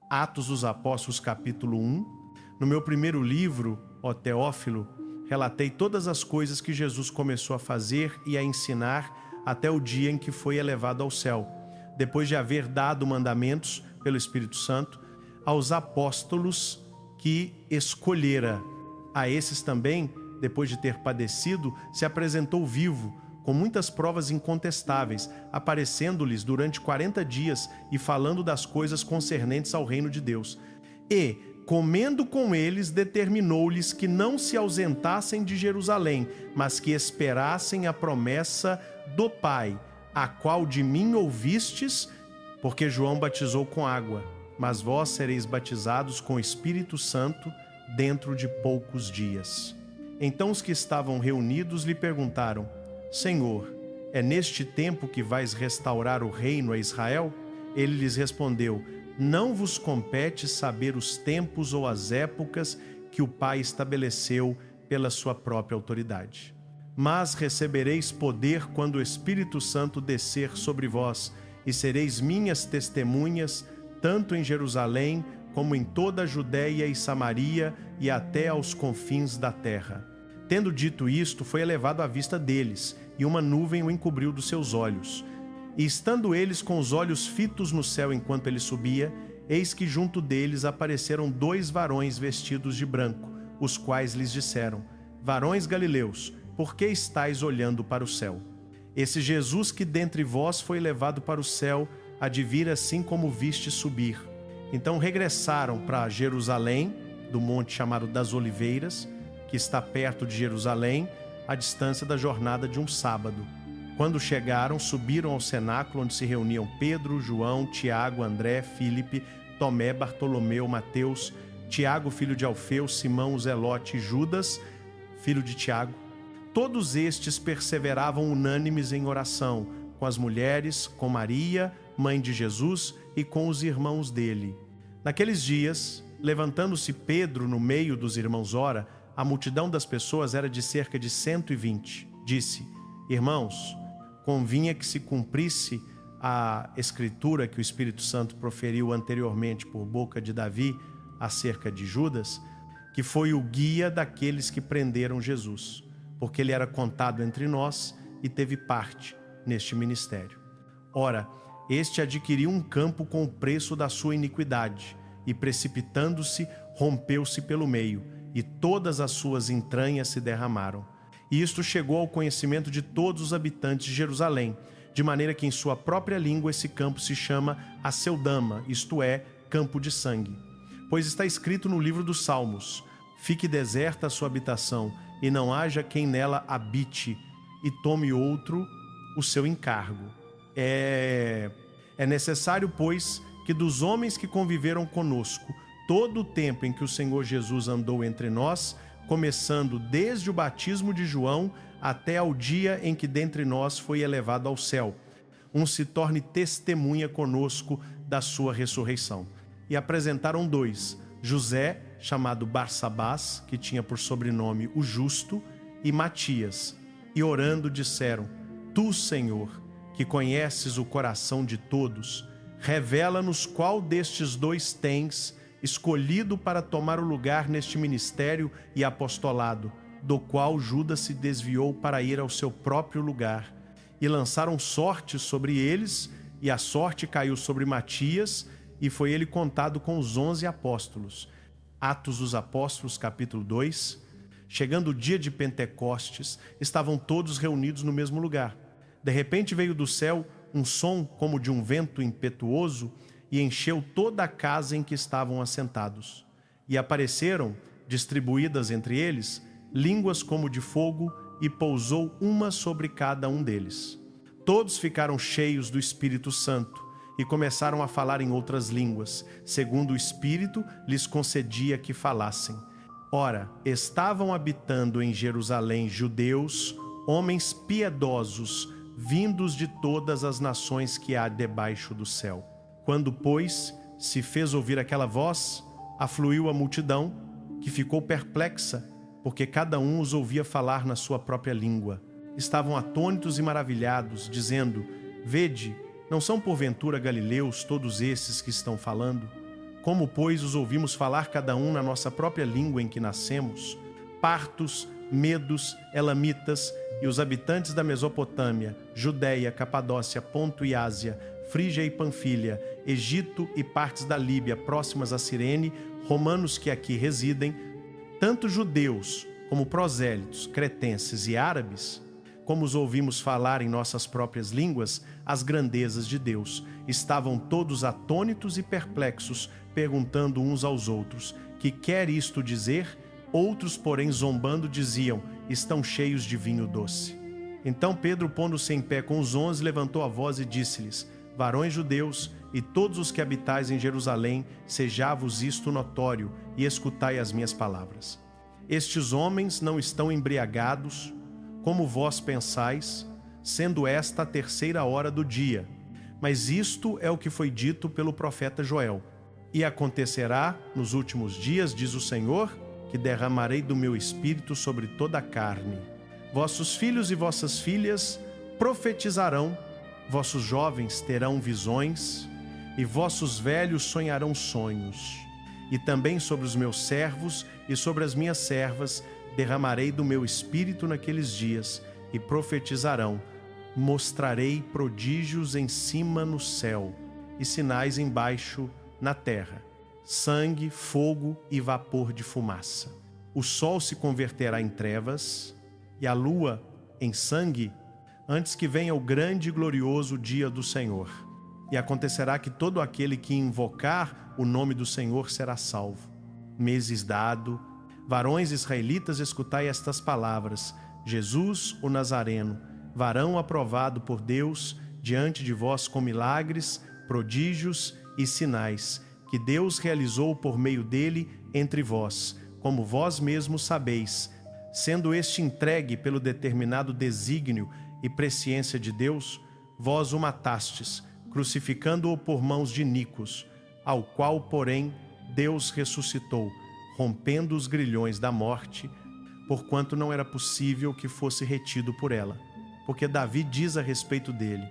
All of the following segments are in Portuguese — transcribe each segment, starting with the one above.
Atos dos Apóstolos, capítulo 1. No meu primeiro livro, ó Teófilo, relatei todas as coisas que Jesus começou a fazer e a ensinar até o dia em que foi elevado ao céu, depois de haver dado mandamentos pelo Espírito Santo aos apóstolos que escolhera. A esses também, depois de ter padecido, se apresentou vivo, com muitas provas incontestáveis, aparecendo-lhes durante 40 dias e falando das coisas concernentes ao reino de Deus. E, comendo com eles, determinou-lhes que não se ausentassem de Jerusalém, mas que esperassem a promessa do Pai, a qual de mim ouvistes, porque João batizou com água, mas vós sereis batizados com o Espírito Santo dentro de poucos dias. Então os que estavam reunidos lhe perguntaram: Senhor, é neste tempo que vais restaurar o reino a Israel? Ele lhes respondeu: Não vos compete saber os tempos ou as épocas que o Pai estabeleceu pela sua própria autoridade. Mas recebereis poder quando o Espírito Santo descer sobre vós, e sereis minhas testemunhas, tanto em Jerusalém como em toda a Judéia e Samaria e até aos confins da terra. Tendo dito isto, foi elevado à vista deles, e uma nuvem o encobriu dos seus olhos. E estando eles com os olhos fitos no céu enquanto ele subia, eis que junto deles apareceram 2 varões vestidos de branco, os quais lhes disseram: Varões galileus, por que estáis olhando para o céu? Esse Jesus que dentre vós foi levado para o céu, há de vir assim como viste subir. Então regressaram para Jerusalém, do monte chamado das Oliveiras, que está perto de Jerusalém, à distância da jornada de um sábado. Quando chegaram, subiram ao cenáculo onde se reuniam Pedro, João, Tiago, André, Filipe, Tomé, Bartolomeu, Mateus, Tiago, filho de Alfeu, Simão, o Zelote e Judas, filho de Tiago. Todos estes perseveravam unânimes em oração, com as mulheres, com Maria, mãe de Jesus, e com os irmãos dele. Naqueles dias, levantando-se Pedro no meio dos irmãos ora, a multidão das pessoas era de cerca de 120. Disse: Irmãos, convinha que se cumprisse a escritura que o Espírito Santo proferiu anteriormente por boca de Davi acerca de Judas, que foi o guia daqueles que prenderam Jesus, porque ele era contado entre nós e teve parte neste ministério. Ora, este adquiriu um campo com o preço da sua iniquidade, e precipitando-se, rompeu-se pelo meio, e todas as suas entranhas se derramaram. E isto chegou ao conhecimento de todos os habitantes de Jerusalém, de maneira que em sua própria língua esse campo se chama Aceldama, isto é, campo de sangue. Pois está escrito no livro dos Salmos: Fique deserta a sua habitação, e não haja quem nela habite, e tome outro o seu encargo. É necessário, pois, que dos homens que conviveram conosco, todo o tempo em que o Senhor Jesus andou entre nós, começando desde o batismo de João até ao dia em que dentre nós foi elevado ao céu, se torne testemunha conosco da sua ressurreição. E apresentaram 2, José, chamado Barsabás, que tinha por sobrenome o Justo, e Matias, e orando disseram: Tu, Senhor, que conheces o coração de todos, revela-nos qual destes 2 tens escolhido para tomar o lugar neste ministério e apostolado, do qual Judas se desviou para ir ao seu próprio lugar. E lançaram sorte sobre eles, e a sorte caiu sobre Matias, e foi ele contado com os 11 apóstolos. Atos dos Apóstolos, capítulo 2. Chegando o dia de Pentecostes, estavam todos reunidos no mesmo lugar. De repente veio do céu um som como de um vento impetuoso e encheu toda a casa em que estavam assentados. E apareceram, distribuídas entre eles, línguas como de fogo, e pousou uma sobre cada um deles. Todos ficaram cheios do Espírito Santo e começaram a falar em outras línguas, segundo o Espírito lhes concedia que falassem. Ora, estavam habitando em Jerusalém judeus, homens piedosos, vindos de todas as nações que há debaixo do céu. Quando, pois, se fez ouvir aquela voz, afluiu a multidão, que ficou perplexa, porque cada um os ouvia falar na sua própria língua. Estavam atônitos e maravilhados, dizendo: Vede, não são porventura galileus todos esses que estão falando? Como, pois, os ouvimos falar cada um na nossa própria língua em que nascemos? Partos, medos, elamitas e os habitantes da Mesopotâmia, Judéia, Capadócia, Ponto e Ásia, Frígia e Panfilha, Egito e partes da Líbia próximas a Cirene, romanos que aqui residem, tanto judeus como prosélitos, cretenses e árabes, como os ouvimos falar em nossas próprias línguas, as grandezas de Deus. Estavam todos atônitos e perplexos, perguntando uns aos outros: que quer isto dizer? Outros, porém, zombando, diziam: estão cheios de vinho doce. Então Pedro, pondo-se em pé com os 11, levantou a voz e disse-lhes: varões judeus, e todos os que habitais em Jerusalém, sejá-vos isto notório, e escutai as minhas palavras. Estes homens não estão embriagados, como vós pensais, sendo esta a 3ª hora do dia. Mas isto é o que foi dito pelo profeta Joel. E acontecerá nos últimos dias, diz o Senhor, que derramarei do meu espírito sobre toda a carne. Vossos filhos e vossas filhas profetizarão, vossos jovens terão visões, e vossos velhos sonharão sonhos. E também sobre os meus servos e sobre as minhas servas derramarei do meu espírito naqueles dias, e profetizarão. Mostrarei prodígios em cima no céu, e sinais embaixo na terra: sangue, fogo e vapor de fumaça. O sol se converterá em trevas, e a lua em sangue, antes que venha o grande e glorioso dia do Senhor. E acontecerá que todo aquele que invocar o nome do Senhor será salvo. Meses dado, varões israelitas, escutai estas palavras: Jesus, o Nazareno, varão aprovado por Deus diante de vós com milagres, prodígios e sinais, que Deus realizou por meio dele entre vós, como vós mesmos sabeis, sendo este entregue pelo determinado desígnio e presciência de Deus, vós o matastes, crucificando-o por mãos de iníquos, ao qual, porém, Deus ressuscitou, rompendo os grilhões da morte, porquanto não era possível que fosse retido por ela. Porque Davi diz a respeito dele: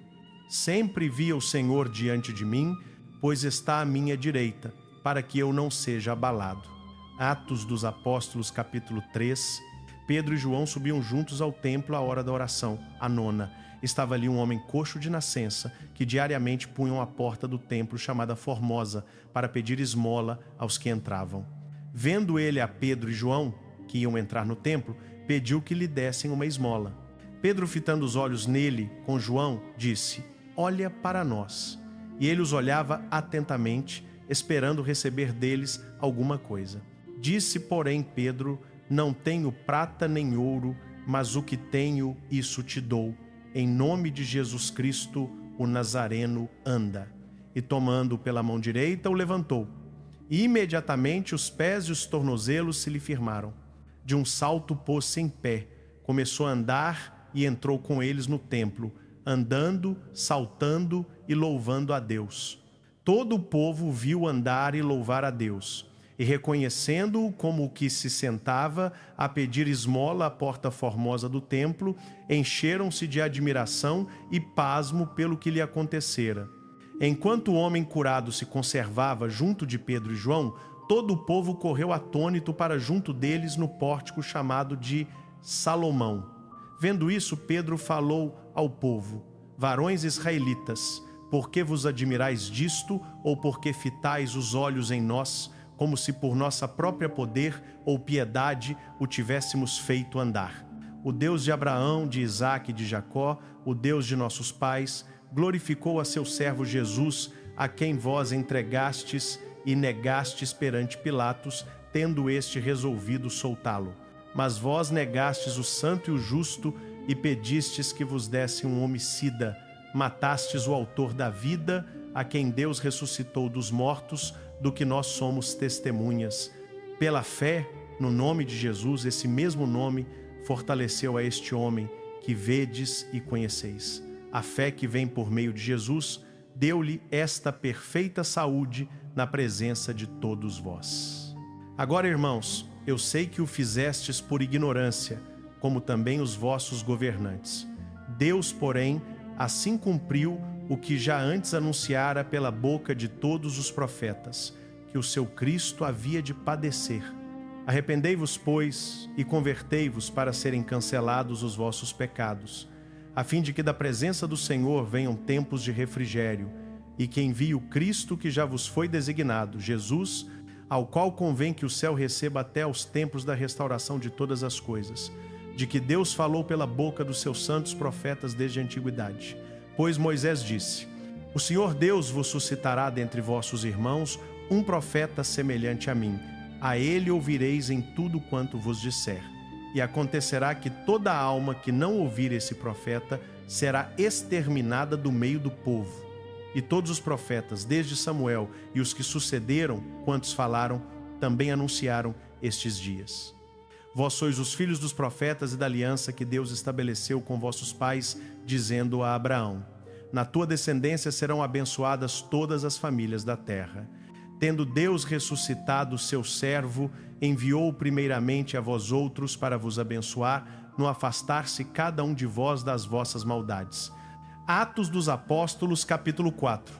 sempre via o Senhor diante de mim, pois está à minha direita, para que eu não seja abalado. Atos dos Apóstolos, capítulo 3. Pedro e João subiam juntos ao templo à hora da oração, a 9ª. Estava ali um homem coxo de nascença, que diariamente punham à porta do templo chamada Formosa, para pedir esmola aos que entravam. Vendo ele a Pedro e João, que iam entrar no templo, pediu que lhe dessem uma esmola. Pedro, fitando os olhos nele com João, disse: olha para nós. E ele os olhava atentamente, esperando receber deles alguma coisa. Disse, porém, Pedro: não tenho prata nem ouro, mas o que tenho, isso te dou. Em nome de Jesus Cristo, o Nazareno, anda. E tomando-o pela mão direita, o levantou. E imediatamente os pés e os tornozelos se lhe firmaram. De um salto pôs-se em pé, começou a andar e entrou com eles no templo, andando, saltando e louvando a Deus. Todo o povo viu andar e louvar a Deus. E reconhecendo-o como o que se sentava a pedir esmola à porta formosa do templo, encheram-se de admiração e pasmo pelo que lhe acontecera. Enquanto o homem curado se conservava junto de Pedro e João, todo o povo correu atônito para junto deles no pórtico chamado de Salomão. Vendo isso, Pedro falou ao povo: varões israelitas, por que vos admirais disto, ou por que fitais os olhos em nós, como se por nossa própria poder ou piedade o tivéssemos feito andar? O Deus de Abraão, de Isaque e de Jacó, o Deus de nossos pais, glorificou a seu servo Jesus, a quem vós entregastes e negastes perante Pilatos, tendo este resolvido soltá-lo. Mas vós negastes o santo e o justo e pedistes que vos desse um homicida. Matastes o autor da vida, a quem Deus ressuscitou dos mortos, do que nós somos testemunhas. Pela fé, no nome de Jesus, esse mesmo nome fortaleceu a este homem que vedes e conheceis. A fé que vem por meio de Jesus deu-lhe esta perfeita saúde na presença de todos vós. Agora, irmãos, eu sei que o fizestes por ignorância, como também os vossos governantes. Deus, porém, assim cumpriu o que já antes anunciara pela boca de todos os profetas, que que o seu Cristo havia de padecer. Arrependei-vos, pois, e convertei-vos para serem cancelados os vossos pecados, a fim de que da presença do Senhor venham tempos de refrigério, e que envie o Cristo que já vos foi designado, Jesus, ao qual convém que o céu receba até aos tempos da restauração de todas as coisas, de que Deus falou pela boca dos seus santos profetas desde a antiguidade. Pois Moisés disse: O Senhor Deus vos suscitará dentre vossos irmãos um profeta semelhante a mim. A ele ouvireis em tudo quanto vos disser. E acontecerá que toda alma que não ouvir esse profeta será exterminada do meio do povo. E todos os profetas, desde Samuel e os que sucederam, quantos falaram, também anunciaram estes dias. Vós sois os filhos dos profetas e da aliança que Deus estabeleceu com vossos pais, dizendo a Abraão: Na tua descendência serão abençoadas todas as famílias da terra. Tendo Deus ressuscitado o seu servo, enviou-o primeiramente a vós outros para vos abençoar, no afastar-se cada um de vós das vossas maldades. Atos dos Apóstolos, capítulo 4.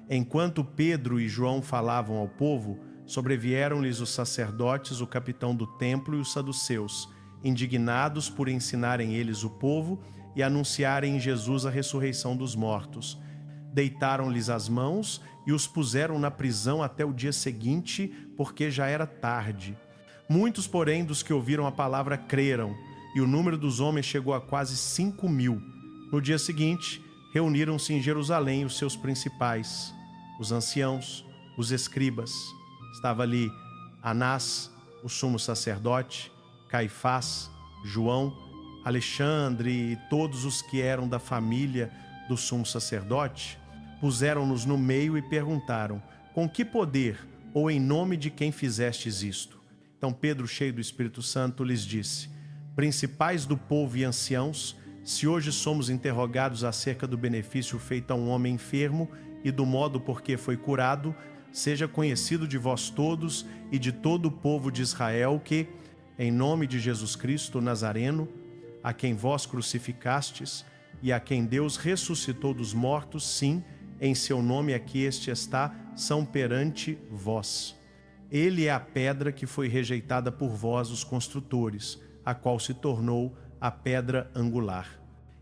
Enquanto Pedro e João falavam ao povo, sobrevieram-lhes os sacerdotes, o capitão do templo e os saduceus, indignados por ensinarem eles o povo e anunciarem em Jesus a ressurreição dos mortos. Deitaram-lhes as mãos e os puseram na prisão até o dia seguinte, porque já era tarde. Muitos, porém, dos que ouviram a palavra creram, e o número dos homens chegou a quase 5.000. No dia seguinte, reuniram-se em Jerusalém os seus principais, os anciãos, os escribas. Estava ali Anás, o sumo sacerdote, Caifás, João, Alexandre e todos os que eram da família do sumo sacerdote. Puseram-nos no meio e perguntaram: Com que poder ou em nome de quem fizestes isto? Então Pedro, cheio do Espírito Santo, lhes disse: Principais do povo e anciãos, se hoje somos interrogados acerca do benefício feito a um homem enfermo e do modo por que foi curado, seja conhecido de vós todos e de todo o povo de Israel que, em nome de Jesus Cristo Nazareno, a quem vós crucificastes e a quem Deus ressuscitou dos mortos, sim, em seu nome aqui este está, são perante vós. Ele é a pedra que foi rejeitada por vós, os construtores, a qual se tornou a pedra angular.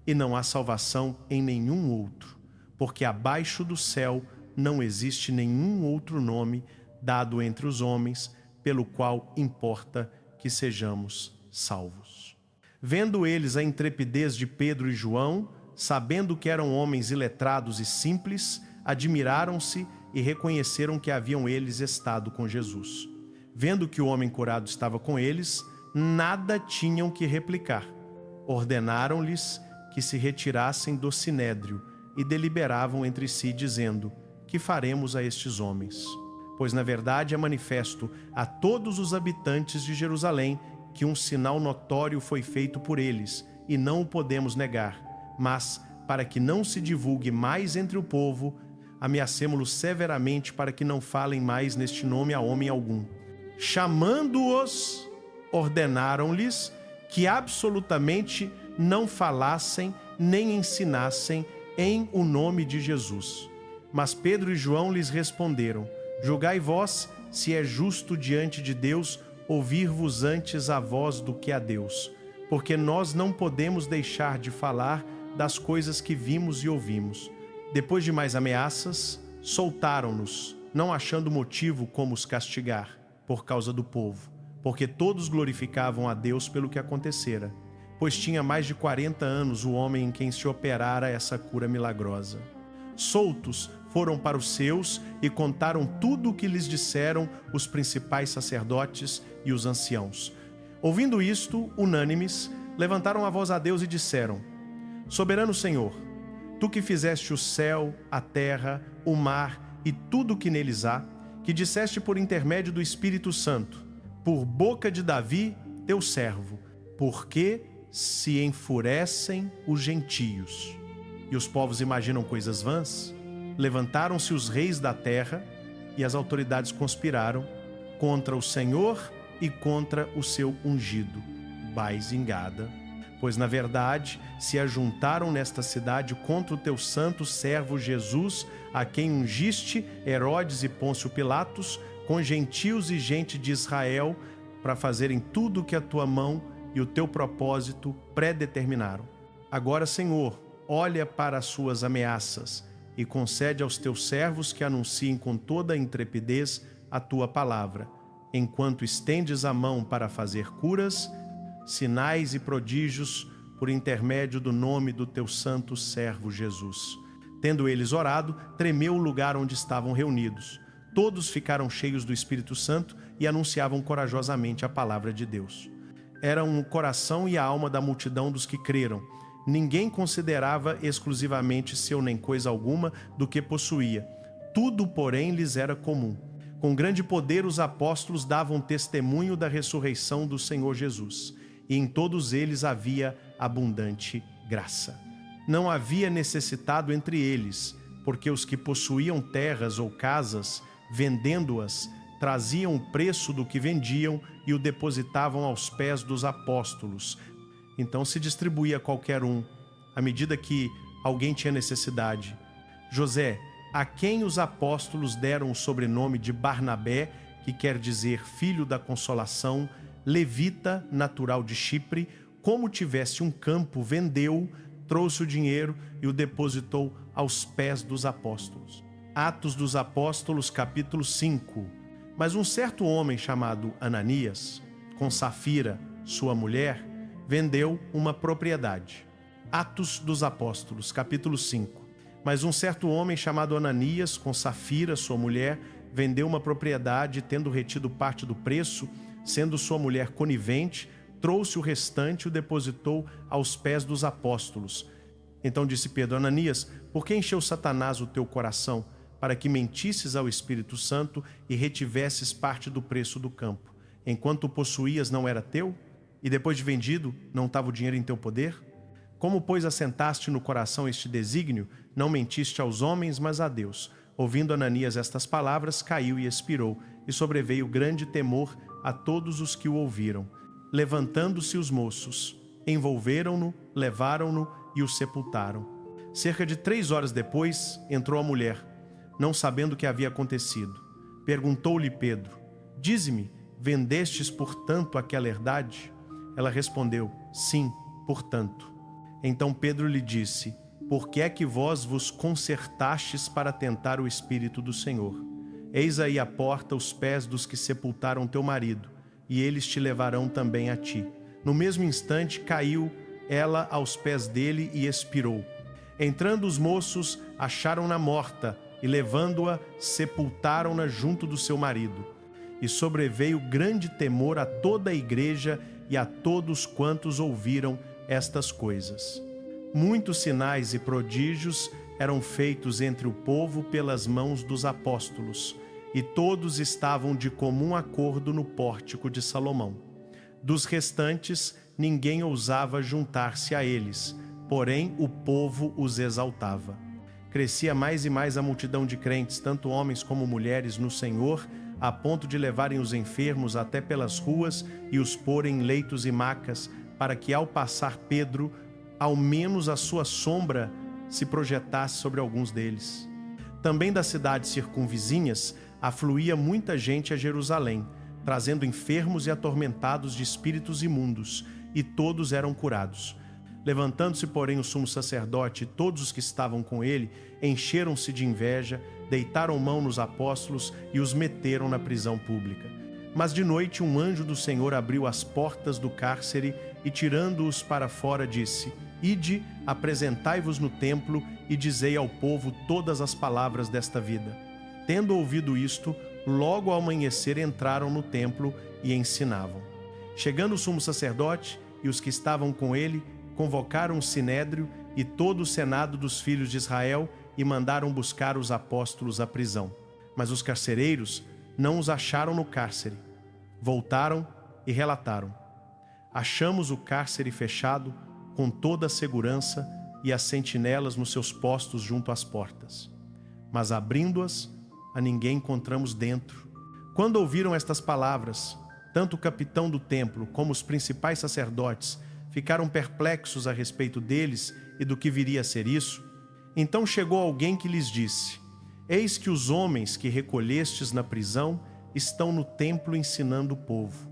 E não há salvação em nenhum outro, porque abaixo do céu não existe nenhum outro nome dado entre os homens, pelo qual importa que sejamos salvos. Vendo eles a intrepidez de Pedro e João, sabendo que eram homens iletrados e simples, admiraram-se e reconheceram que haviam eles estado com Jesus. Vendo que o homem curado estava com eles, nada tinham que replicar. Ordenaram-lhes que se retirassem do sinédrio e deliberavam entre si, dizendo: Que faremos a estes homens? Pois na verdade é manifesto a todos os habitantes de Jerusalém que um sinal notório foi feito por eles, e não o podemos negar. Mas, para que não se divulgue mais entre o povo, ameacemo-los severamente para que não falem mais neste nome a homem algum. Chamando-os, ordenaram-lhes que absolutamente não falassem nem ensinassem em o nome de Jesus. Mas Pedro e João lhes responderam: Julgai vós se é justo diante de Deus ouvir-vos antes a vós do que a Deus, porque nós não podemos deixar de falar das coisas que vimos e ouvimos. Depois de mais ameaças, soltaram-nos, não achando motivo como os castigar, por causa do povo, porque todos glorificavam a Deus pelo que acontecera, pois tinha mais de 40 anos o homem em quem se operara essa cura milagrosa. Soltos, foram para os seus e contaram tudo o que lhes disseram os principais sacerdotes e os anciãos. Ouvindo isto, unânimes, levantaram a voz a Deus e disseram: Soberano Senhor, Tu que fizeste o céu, a terra, o mar e tudo o que neles há, que disseste por intermédio do Espírito Santo, por boca de Davi, teu servo, porque se enfurecem os gentios. E os povos imaginam coisas vãs? Levantaram-se os reis da terra e as autoridades conspiraram contra o Senhor e contra o seu ungido. Baizingada. Pois, na verdade, se ajuntaram nesta cidade contra o teu santo servo Jesus, a quem ungiste Herodes e Pôncio Pilatos, com gentios e gente de Israel, para fazerem tudo o que a tua mão e o teu propósito predeterminaram. Agora, Senhor, olha para as suas ameaças e concede aos teus servos que anunciem com toda a intrepidez a tua palavra, enquanto estendes a mão para fazer curas, sinais e prodígios por intermédio do nome do teu santo servo Jesus. Tendo eles orado, tremeu o lugar onde estavam reunidos. Todos ficaram cheios do Espírito Santo e anunciavam corajosamente a palavra de Deus. Eram o coração e a alma da multidão dos que creram. Ninguém considerava exclusivamente seu nem coisa alguma do que possuía. Tudo, porém, lhes era comum. Com grande poder os apóstolos davam testemunho da ressurreição do Senhor Jesus, e em todos eles havia abundante graça. Não havia necessitado entre eles, porque os que possuíam terras ou casas, vendendo-as, traziam o preço do que vendiam e o depositavam aos pés dos apóstolos. Então se distribuía a qualquer um, à medida que alguém tinha necessidade. José, a quem os apóstolos deram o sobrenome de Barnabé, que quer dizer filho da consolação, levita, natural de Chipre, como tivesse um campo, vendeu, trouxe o dinheiro e o depositou aos pés dos apóstolos. Atos dos Apóstolos, capítulo 5. Mas um certo homem chamado Ananias, com Safira, sua mulher, vendeu uma propriedade. Atos dos Apóstolos, capítulo 5. Mas um certo homem chamado Ananias, com Safira, sua mulher, vendeu uma propriedade, tendo retido parte do preço, sendo sua mulher conivente, trouxe o restante e o depositou aos pés dos apóstolos. Então disse Pedro: Ananias, por que encheu Satanás o teu coração, para que mentisses ao Espírito Santo e retivesses parte do preço do campo? Enquanto o possuías, não era teu? E depois de vendido, não estava o dinheiro em teu poder? Como, pois, assentaste no coração este desígnio, não mentiste aos homens, mas a Deus. Ouvindo Ananias estas palavras, caiu e expirou, e sobreveio grande temor a todos os que o ouviram. Levantando-se os moços, envolveram-no, levaram-no e o sepultaram. Cerca de 3 horas depois, entrou a mulher, não sabendo o que havia acontecido. Perguntou-lhe Pedro: Dize-me, vendestes portanto aquela herdade? Ela respondeu: Sim, portanto. Então Pedro lhe disse: Por que é que vós vos concertastes para tentar o Espírito do Senhor? Eis aí à porta os pés dos que sepultaram teu marido, e eles te levarão também a ti. No mesmo instante caiu ela aos pés dele e expirou. Entrando os moços, acharam-na morta, e levando-a, sepultaram-na junto do seu marido. E sobreveio grande temor a toda a igreja e a todos quantos ouviram estas coisas. Muitos sinais e prodígios eram feitos entre o povo pelas mãos dos apóstolos, e todos estavam de comum acordo no pórtico de Salomão. Dos restantes, ninguém ousava juntar-se a eles, porém o povo os exaltava. Crescia mais e mais a multidão de crentes, tanto homens como mulheres, no Senhor, a ponto de levarem os enfermos até pelas ruas e os porem em leitos e macas, para que, ao passar Pedro, ao menos a sua sombra se projetasse sobre alguns deles. Também das cidades circunvizinhas afluía muita gente a Jerusalém, trazendo enfermos e atormentados de espíritos imundos, e todos eram curados. Levantando-se, porém, o sumo sacerdote e todos os que estavam com ele, encheram-se de inveja, deitaram mão nos apóstolos e os meteram na prisão pública. Mas de noite um anjo do Senhor abriu as portas do cárcere e, tirando-os para fora, disse: Ide, apresentai-vos no templo e dizei ao povo todas as palavras desta vida. Tendo ouvido isto, logo ao amanhecer entraram no templo e ensinavam. Chegando o sumo sacerdote e os que estavam com ele, convocaram o sinédrio e todo o senado dos filhos de Israel e mandaram buscar os apóstolos à prisão. Mas os carcereiros não os acharam no cárcere. Voltaram e relataram: Achamos o cárcere fechado com toda a segurança e as sentinelas nos seus postos junto às portas. Mas abrindo-as, a ninguém encontramos dentro. Quando ouviram estas palavras, tanto o capitão do templo como os principais sacerdotes ficaram perplexos a respeito deles e do que viria a ser isso. Então chegou alguém que lhes disse: Eis que os homens que recolhestes na prisão estão no templo ensinando o povo.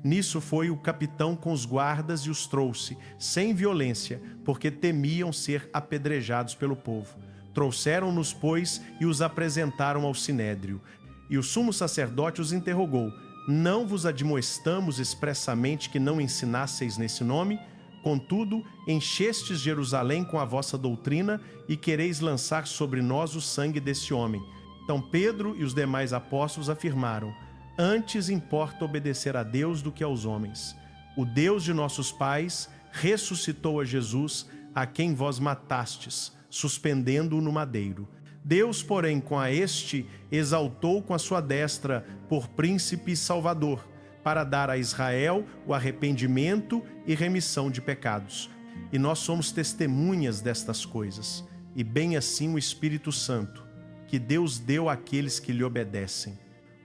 Nisso foi o capitão com os guardas e os trouxe, sem violência, porque temiam ser apedrejados pelo povo. Trouxeram-nos, pois, e os apresentaram ao sinédrio. E o sumo sacerdote os interrogou: não vos admoestamos expressamente que não ensinasseis nesse nome? Contudo, enchestes Jerusalém com a vossa doutrina e quereis lançar sobre nós o sangue desse homem. Então Pedro e os demais apóstolos afirmaram: antes importa obedecer a Deus do que aos homens. O Deus de nossos pais ressuscitou a Jesus, a quem vós matastes, suspendendo-o no madeiro. Deus, porém, com a este, exaltou com a sua destra por príncipe e salvador, para dar a Israel o arrependimento e remissão de pecados. E nós somos testemunhas destas coisas, e bem assim o Espírito Santo, que Deus deu àqueles que lhe obedecem.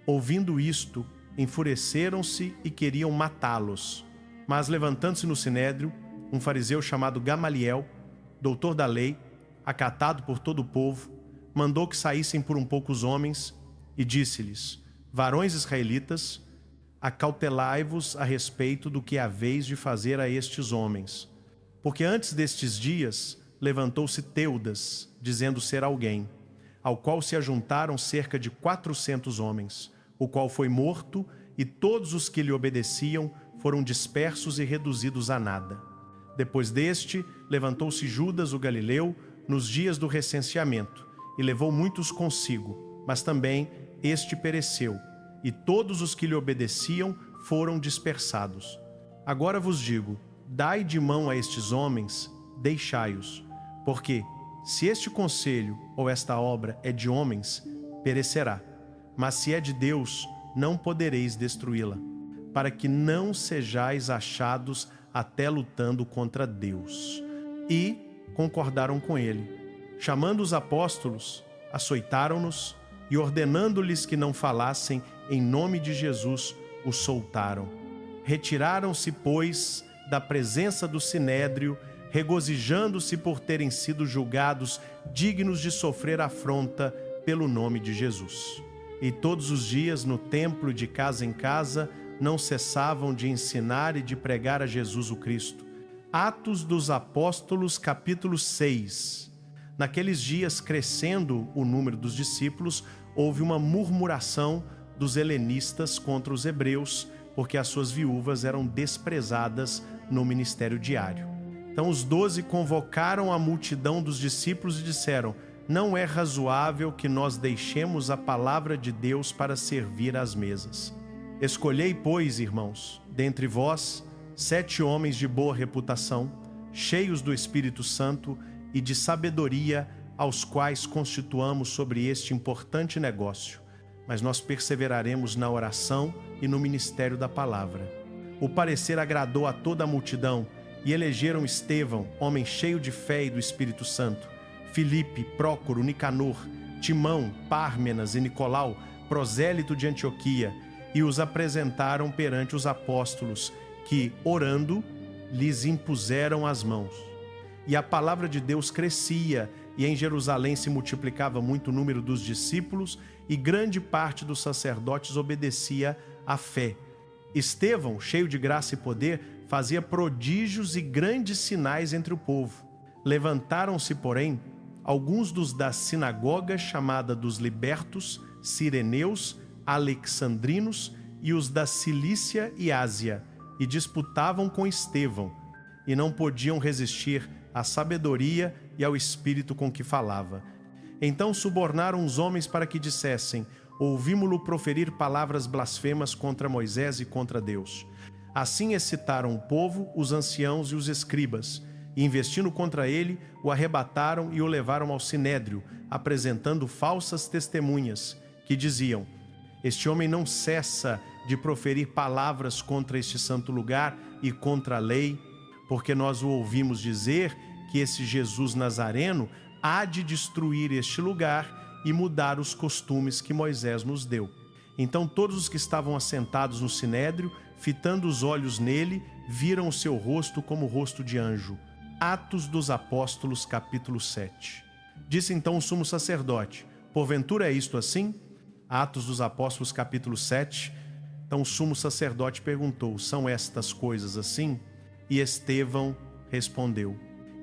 Ouvindo isto, enfureceram-se e queriam matá-los. Mas, levantando-se no sinédrio, um fariseu chamado Gamaliel, doutor da lei, acatado por todo o povo, mandou que saíssem por um pouco os homens e disse-lhes: varões israelitas, acautelai-vos a respeito do que haveis de fazer a estes homens. Porque antes destes dias levantou-se Teudas, dizendo ser alguém, ao qual se ajuntaram cerca de 400 homens, o qual foi morto, e todos os que lhe obedeciam foram dispersos e reduzidos a nada. Depois deste, levantou-se Judas o Galileu nos dias do recenseamento, e levou muitos consigo, mas também este pereceu, e todos os que lhe obedeciam foram dispersados. Agora vos digo, dai de mão a estes homens, deixai-os, porque, se este conselho ou esta obra é de homens, perecerá, mas se é de Deus, não podereis destruí-la, para que não sejais achados até lutando contra Deus. E concordaram com ele. Chamando os apóstolos, açoitaram-nos e, ordenando-lhes que não falassem em nome de Jesus, os soltaram. Retiraram-se, pois, da presença do sinédrio, regozijando-se por terem sido julgados dignos de sofrer afronta pelo nome de Jesus. E todos os dias, no templo, de casa em casa, não cessavam de ensinar e de pregar a Jesus o Cristo. Atos dos Apóstolos, capítulo 6. Naqueles dias, crescendo o número dos discípulos, houve uma murmuração dos helenistas contra os hebreus, porque as suas viúvas eram desprezadas no ministério diário. Então os 12 convocaram a multidão dos discípulos e disseram: não é razoável que nós deixemos a palavra de Deus para servir às mesas. Escolhei, pois, irmãos, dentre vós, 7 homens de boa reputação, cheios do Espírito Santo e de sabedoria, aos quais constituamos sobre este importante negócio. Mas nós perseveraremos na oração e no ministério da palavra. O parecer agradou a toda a multidão, e elegeram Estevão, homem cheio de fé e do Espírito Santo, Filipe, Prócoro, Nicanor, Timão, Pármenas e Nicolau, prosélito de Antioquia, e os apresentaram perante os apóstolos, que, orando, lhes impuseram as mãos. E a palavra de Deus crescia, e em Jerusalém se multiplicava muito o número dos discípulos, e grande parte dos sacerdotes obedecia à fé. Estevão, cheio de graça e poder, fazia prodígios e grandes sinais entre o povo. Levantaram-se, porém, alguns dos da sinagoga chamada dos libertos, sireneus, alexandrinos e os da Cilícia e Ásia, e disputavam com Estevão, e não podiam resistir à sabedoria e ao espírito com que falava. Então subornaram os homens para que dissessem: ouvimo-lo proferir palavras blasfemas contra Moisés e contra Deus. Assim excitaram o povo, os anciãos e os escribas, e investindo contra ele, o arrebataram e o levaram ao sinédrio, apresentando falsas testemunhas, que diziam: este homem não cessa de proferir palavras contra este santo lugar e contra a lei, porque nós o ouvimos dizer que esse Jesus Nazareno há de destruir este lugar e mudar os costumes que Moisés nos deu. Então todos os que estavam assentados no sinédrio, fitando os olhos nele, viram o seu rosto como o rosto de anjo. Atos dos Apóstolos, capítulo 7. Disse então o sumo sacerdote: porventura é isto assim? Atos dos Apóstolos, capítulo 7. Então o sumo sacerdote perguntou: são estas coisas assim? E Estevão respondeu: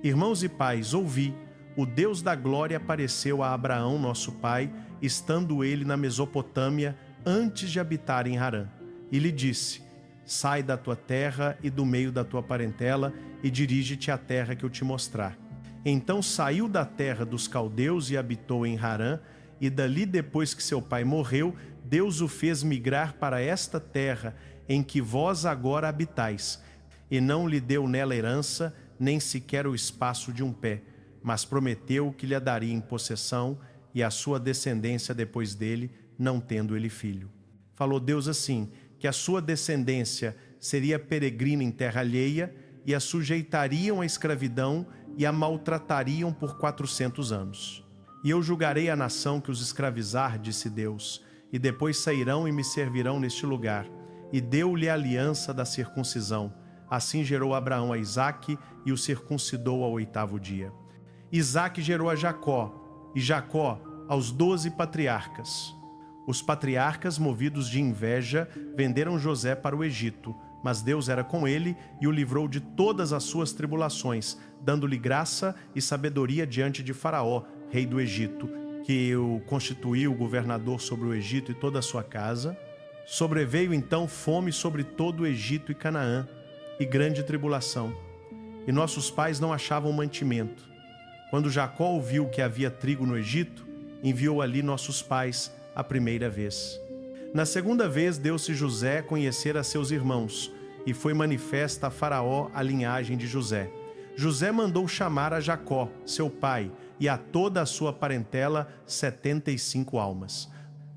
irmãos e pais, ouvi, o Deus da glória apareceu a Abraão, nosso pai, estando ele na Mesopotâmia, antes de habitar em Harã. E lhe disse: sai da tua terra e do meio da tua parentela e dirige-te à terra que eu te mostrar. Então saiu da terra dos caldeus e habitou em Harã, e dali, depois que seu pai morreu, Deus o fez migrar para esta terra em que vós agora habitais, e não lhe deu nela herança, nem sequer o espaço de um pé, mas prometeu que lhe a daria em possessão e a sua descendência depois dele, não tendo ele filho. Falou Deus assim, que a sua descendência seria peregrina em terra alheia, e a sujeitariam à escravidão e a maltratariam por 400 anos. E eu julgarei a nação que os escravizar, disse Deus, e depois sairão e me servirão neste lugar. E deu-lhe a aliança da circuncisão. Assim gerou Abraão a Isaque e o circuncidou ao 8º dia. Isaque gerou a Jacó, e Jacó aos 12 patriarcas. Os patriarcas, movidos de inveja, venderam José para o Egito, mas Deus era com ele e o livrou de todas as suas tribulações, dando-lhe graça e sabedoria diante de Faraó, rei do Egito, que o constituiu governador sobre o Egito e toda a sua casa. Sobreveio então fome sobre todo o Egito e Canaã, e grande tribulação. E nossos pais não achavam mantimento. Quando Jacó ouviu que havia trigo no Egito, enviou ali nossos pais a primeira vez. Na segunda vez deu-se José conhecer a seus irmãos, e foi manifesta a Faraó a linhagem de José. José mandou chamar a Jacó, seu pai, e a toda a sua parentela 75 almas.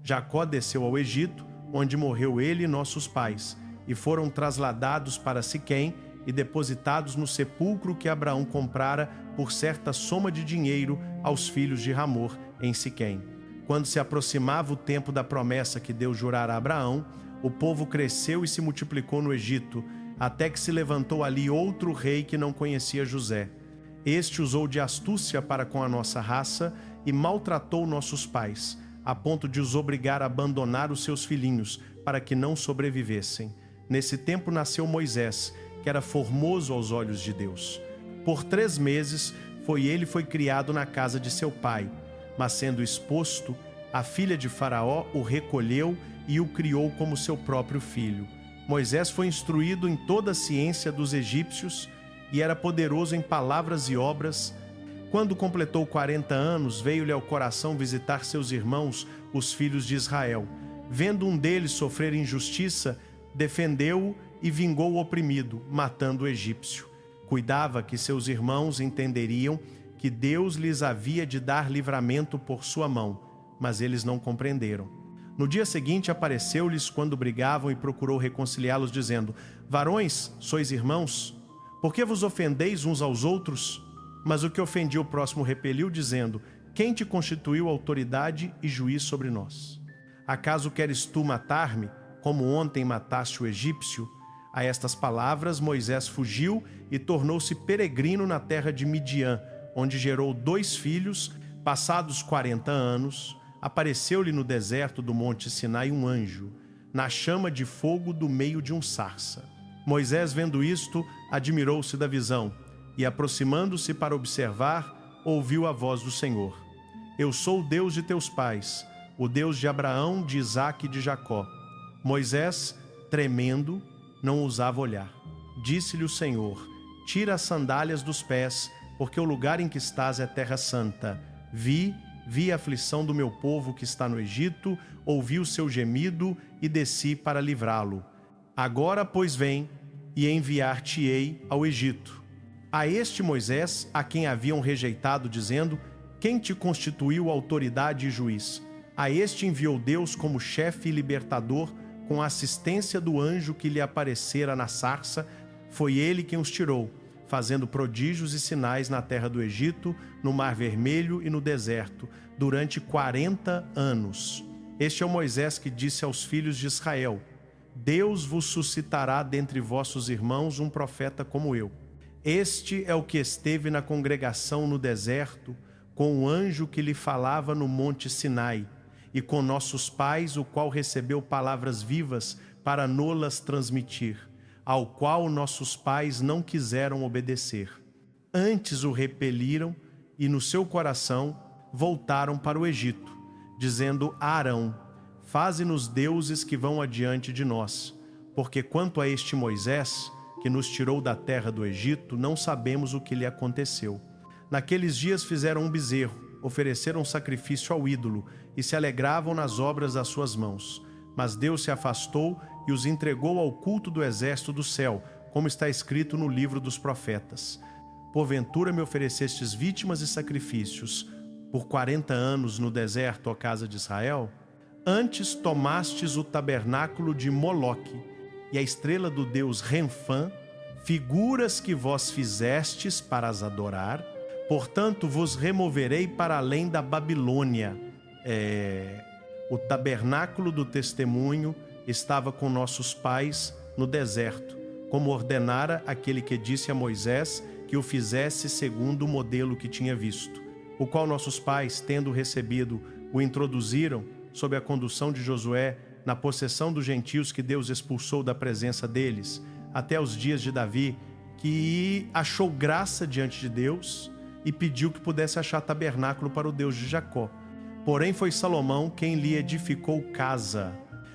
Jacó desceu ao Egito, onde morreu ele e nossos pais, e foram trasladados para Siquém e depositados no sepulcro que Abraão comprara por certa soma de dinheiro aos filhos de Hamor, em Siquém. Quando se aproximava o tempo da promessa que Deus jurara a Abraão, o povo cresceu e se multiplicou no Egito, até que se levantou ali outro rei que não conhecia José. Este usou de astúcia para com a nossa raça e maltratou nossos pais, a ponto de os obrigar a abandonar os seus filhinhos, para que não sobrevivessem. Nesse tempo nasceu Moisés, que era formoso aos olhos de Deus. Por 3 meses ele foi criado na casa de seu pai, mas sendo exposto, a filha de Faraó o recolheu e o criou como seu próprio filho. Moisés foi instruído em toda a ciência dos egípcios e era poderoso em palavras e obras. Quando completou 40 anos, veio-lhe ao coração visitar seus irmãos, os filhos de Israel. Vendo um deles sofrer injustiça, defendeu-o e vingou o oprimido, matando o egípcio. Cuidava que seus irmãos entenderiam que Deus lhes havia de dar livramento por sua mão, mas eles não compreenderam. No dia seguinte apareceu-lhes quando brigavam e procurou reconciliá-los, dizendo: varões, sois irmãos? Por que vos ofendeis uns aos outros? Mas o que ofendia o próximo repeliu, dizendo: quem te constituiu autoridade e juiz sobre nós? Acaso queres tu matar-me, como ontem mataste o egípcio? A estas palavras Moisés fugiu e tornou-se peregrino na terra de Midian, onde gerou 2 filhos. Passados 40 anos, apareceu-lhe no deserto do monte Sinai um anjo, na chama de fogo do meio de um sarça. Moisés, vendo isto, admirou-se da visão, e aproximando-se para observar, ouviu a voz do Senhor: eu sou o Deus de teus pais, o Deus de Abraão, de Isaque e de Jacó. Moisés, tremendo, não ousava olhar. Disse-lhe o Senhor: tira as sandálias dos pés, porque o lugar em que estás é terra santa. Vi a aflição do meu povo que está no Egito, ouvi o seu gemido e desci para livrá-lo. Agora, pois, vem e enviar-te-ei ao Egito. A este Moisés, a quem haviam rejeitado, dizendo: quem te constituiu autoridade e juiz? A este enviou Deus como chefe e libertador, com a assistência do anjo que lhe aparecera na sarça. Foi ele quem os tirou, fazendo prodígios e sinais na terra do Egito, no Mar Vermelho e no deserto, durante 40 anos. Este é o Moisés que disse aos filhos de Israel: Deus vos suscitará dentre vossos irmãos um profeta como eu. Este é o que esteve na congregação no deserto, com o anjo que lhe falava no monte Sinai, e com nossos pais, o qual recebeu palavras vivas para nolas transmitir, ao qual nossos pais não quiseram obedecer. Antes o repeliram e no seu coração voltaram para o Egito, dizendo a Arão: faze-nos deuses que vão adiante de nós, porque quanto a este Moisés, que nos tirou da terra do Egito, não sabemos o que lhe aconteceu. Naqueles dias fizeram um bezerro, ofereceram sacrifício ao ídolo e se alegravam nas obras das suas mãos. Mas Deus se afastou e os entregou ao culto do exército do céu, como está escrito no livro dos profetas. Porventura me oferecestes vítimas e sacrifícios por 40 anos no deserto, ó casa de Israel? Antes tomastes o tabernáculo de Moloque e a estrela do deus Renfã, figuras que vós fizestes para as adorar. Portanto, vos removerei para além da Babilônia. O tabernáculo do testemunho estava com nossos pais no deserto, como ordenara aquele que disse a Moisés que o fizesse segundo o modelo que tinha visto, o qual nossos pais, tendo recebido, o introduziram, sob a condução de Josué, na possessão dos gentios que Deus expulsou da presença deles, até os dias de Davi, que achou graça diante de Deus e pediu que pudesse achar tabernáculo para o Deus de Jacó. Porém foi Salomão quem lhe edificou casa.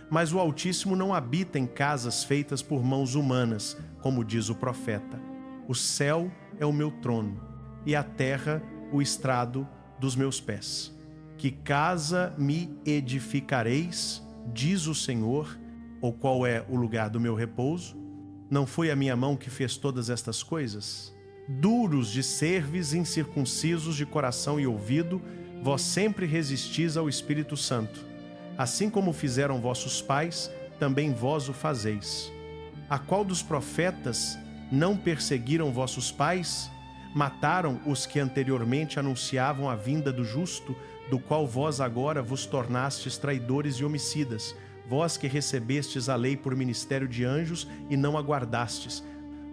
Mas o Altíssimo não habita em casas feitas por mãos humanas, como diz o profeta. O céu é o meu trono, e a terra o estrado dos meus pés. Que casa me edificareis, diz o Senhor, ou qual é o lugar do meu repouso? Não foi a minha mão que fez todas estas coisas? Duros de cerviz, incircuncisos de coração e ouvido, vós sempre resistis ao Espírito Santo. Assim como fizeram vossos pais, também vós o fazeis. A qual dos profetas não perseguiram vossos pais? Mataram os que anteriormente anunciavam a vinda do justo, do qual vós agora vos tornastes traidores e homicidas, vós que recebestes a lei por ministério de anjos e não aguardastes.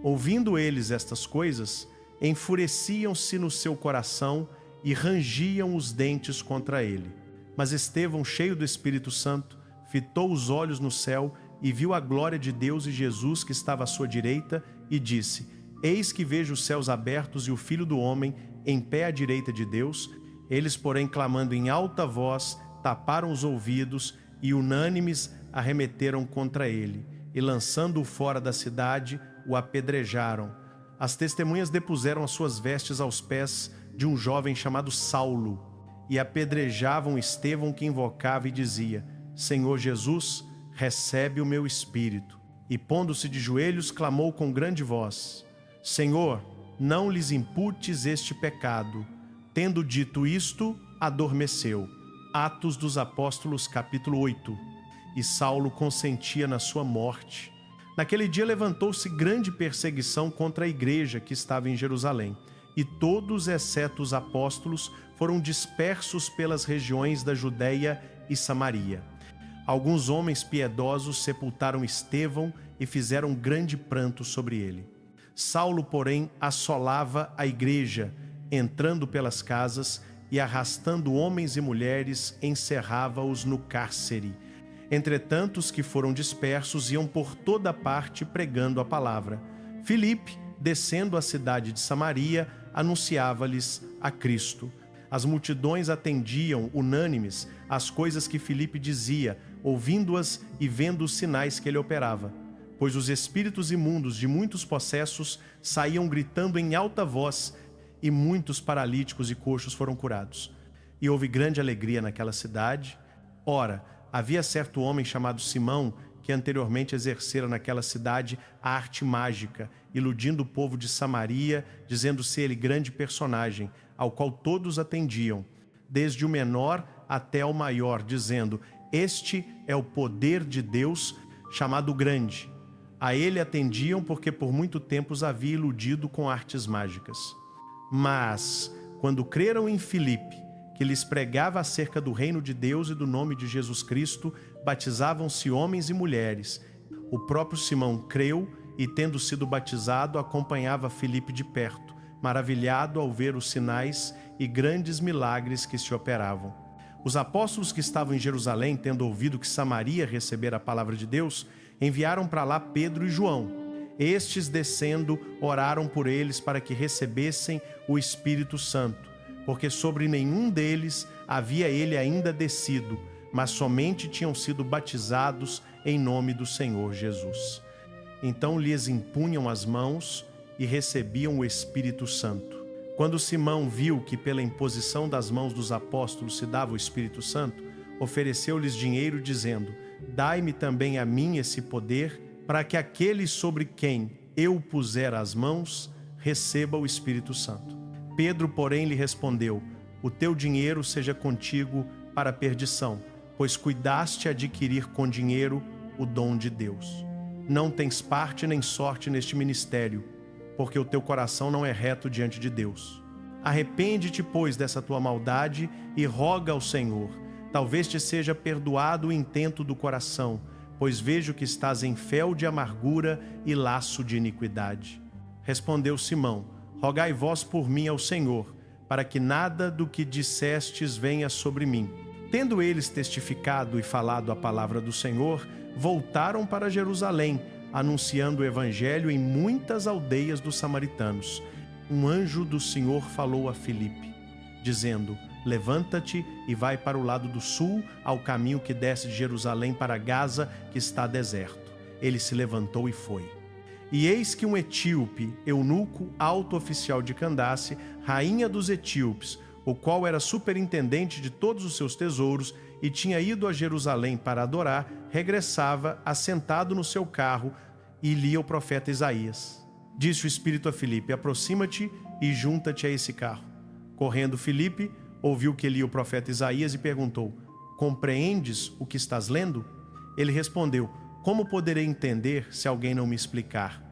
Ouvindo eles estas coisas, enfureciam-se no seu coração e rangiam os dentes contra ele. Mas Estevão, cheio do Espírito Santo, fitou os olhos no céu e viu a glória de Deus e Jesus que estava à sua direita, e disse: Eis que vejo os céus abertos e o Filho do Homem em pé à direita de Deus. Eles, porém, clamando em alta voz, taparam os ouvidos e, unânimes, arremeteram contra ele, e, lançando-o fora da cidade, o apedrejaram. As testemunhas depuseram as suas vestes aos pés de um jovem chamado Saulo, e apedrejavam Estevão, que invocava e dizia: Senhor Jesus, recebe o meu espírito. E, pondo-se de joelhos, clamou com grande voz: Senhor, não lhes imputes este pecado. Tendo dito isto, adormeceu. Atos dos Apóstolos, capítulo 8. E Saulo consentia na sua morte. Naquele dia levantou-se grande perseguição contra a igreja que estava em Jerusalém, e todos, exceto os apóstolos, foram dispersos pelas regiões da Judeia e Samaria. Alguns homens piedosos sepultaram Estevão e fizeram grande pranto sobre ele. Saulo, porém, assolava a igreja, entrando pelas casas e arrastando homens e mulheres, encerrava-os no cárcere. Entretanto, os que foram dispersos iam por toda parte pregando a palavra. Filipe, descendo à cidade de Samaria, anunciava-lhes a Cristo. As multidões atendiam, unânimes, às coisas que Filipe dizia, ouvindo-as e vendo os sinais que ele operava. Pois os espíritos imundos de muitos possessos saíam gritando em alta voz, e muitos paralíticos e coxos foram curados. E houve grande alegria naquela cidade. Ora, havia certo homem chamado Simão, que anteriormente exercera naquela cidade a arte mágica, iludindo o povo de Samaria, dizendo ser ele grande personagem, ao qual todos atendiam, desde o menor até o maior, dizendo: Este é o poder de Deus, chamado Grande. A ele atendiam porque por muito tempo os havia iludido com artes mágicas. Mas, quando creram em Filipe, que lhes pregava acerca do reino de Deus e do nome de Jesus Cristo, batizavam-se homens e mulheres. O próprio Simão creu e, tendo sido batizado, acompanhava Filipe de perto, maravilhado ao ver os sinais e grandes milagres que se operavam. Os apóstolos que estavam em Jerusalém, tendo ouvido que Samaria recebera a palavra de Deus, enviaram para lá Pedro e João. Estes, descendo, oraram por eles para que recebessem o Espírito Santo, porque sobre nenhum deles havia ele ainda descido, mas somente tinham sido batizados em nome do Senhor Jesus. Então lhes impunham as mãos e recebiam o Espírito Santo. Quando Simão viu que pela imposição das mãos dos apóstolos se dava o Espírito Santo, ofereceu-lhes dinheiro, dizendo: Dai-me também a mim esse poder, para que aquele sobre quem eu puser as mãos receba o Espírito Santo. Pedro, porém, lhe respondeu: O teu dinheiro seja contigo para a perdição, pois cuidaste adquirir com dinheiro o dom de Deus. Não tens parte nem sorte neste ministério, porque o teu coração não é reto diante de Deus. Arrepende-te, pois, dessa tua maldade e roga ao Senhor. Talvez te seja perdoado o intento do coração, pois vejo que estás em fel de amargura e laço de iniquidade. Respondeu Simão: Rogai vós por mim ao Senhor, para que nada do que dissestes venha sobre mim. Tendo eles testificado e falado a palavra do Senhor, voltaram para Jerusalém, anunciando o evangelho em muitas aldeias dos samaritanos. Um anjo do Senhor falou a Filipe, dizendo: Levanta-te e vai para o lado do sul, ao caminho que desce de Jerusalém para Gaza, que está deserto. Ele se levantou e foi. E eis que um etíope, eunuco, alto oficial de Candace, rainha dos etíopes, o qual era superintendente de todos os seus tesouros e tinha ido a Jerusalém para adorar, regressava, assentado no seu carro, e lia o profeta Isaías. Disse o Espírito a Filipe: Aproxima-te e junta-te a esse carro. Correndo Filipe, ouviu que lia o profeta Isaías e perguntou: Compreendes o que estás lendo? Ele respondeu: Como poderei entender se alguém não me explicar?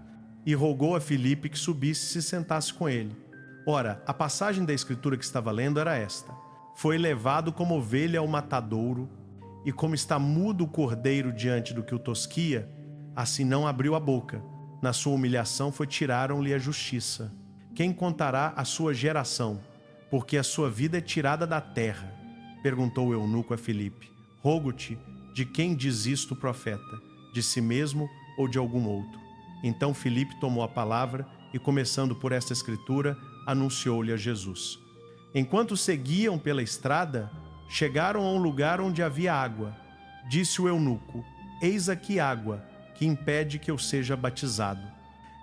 E rogou a Filipe que subisse e se sentasse com ele. Ora, a passagem da escritura que estava lendo era esta: Foi levado como ovelha ao matadouro, e como está mudo o cordeiro diante do que o tosquia, assim não abriu a boca. Na sua humilhação tiraram-lhe a justiça. Quem contará a sua geração? Porque a sua vida é tirada da terra. Perguntou o eunuco a Filipe: Rogo-te, de quem diz isto o profeta? De si mesmo ou de algum outro? Então Filipe tomou a palavra e, começando por esta escritura, anunciou-lhe a Jesus. Enquanto seguiam pela estrada, chegaram a um lugar onde havia água. Disse o eunuco: Eis aqui água, que impede que eu seja batizado.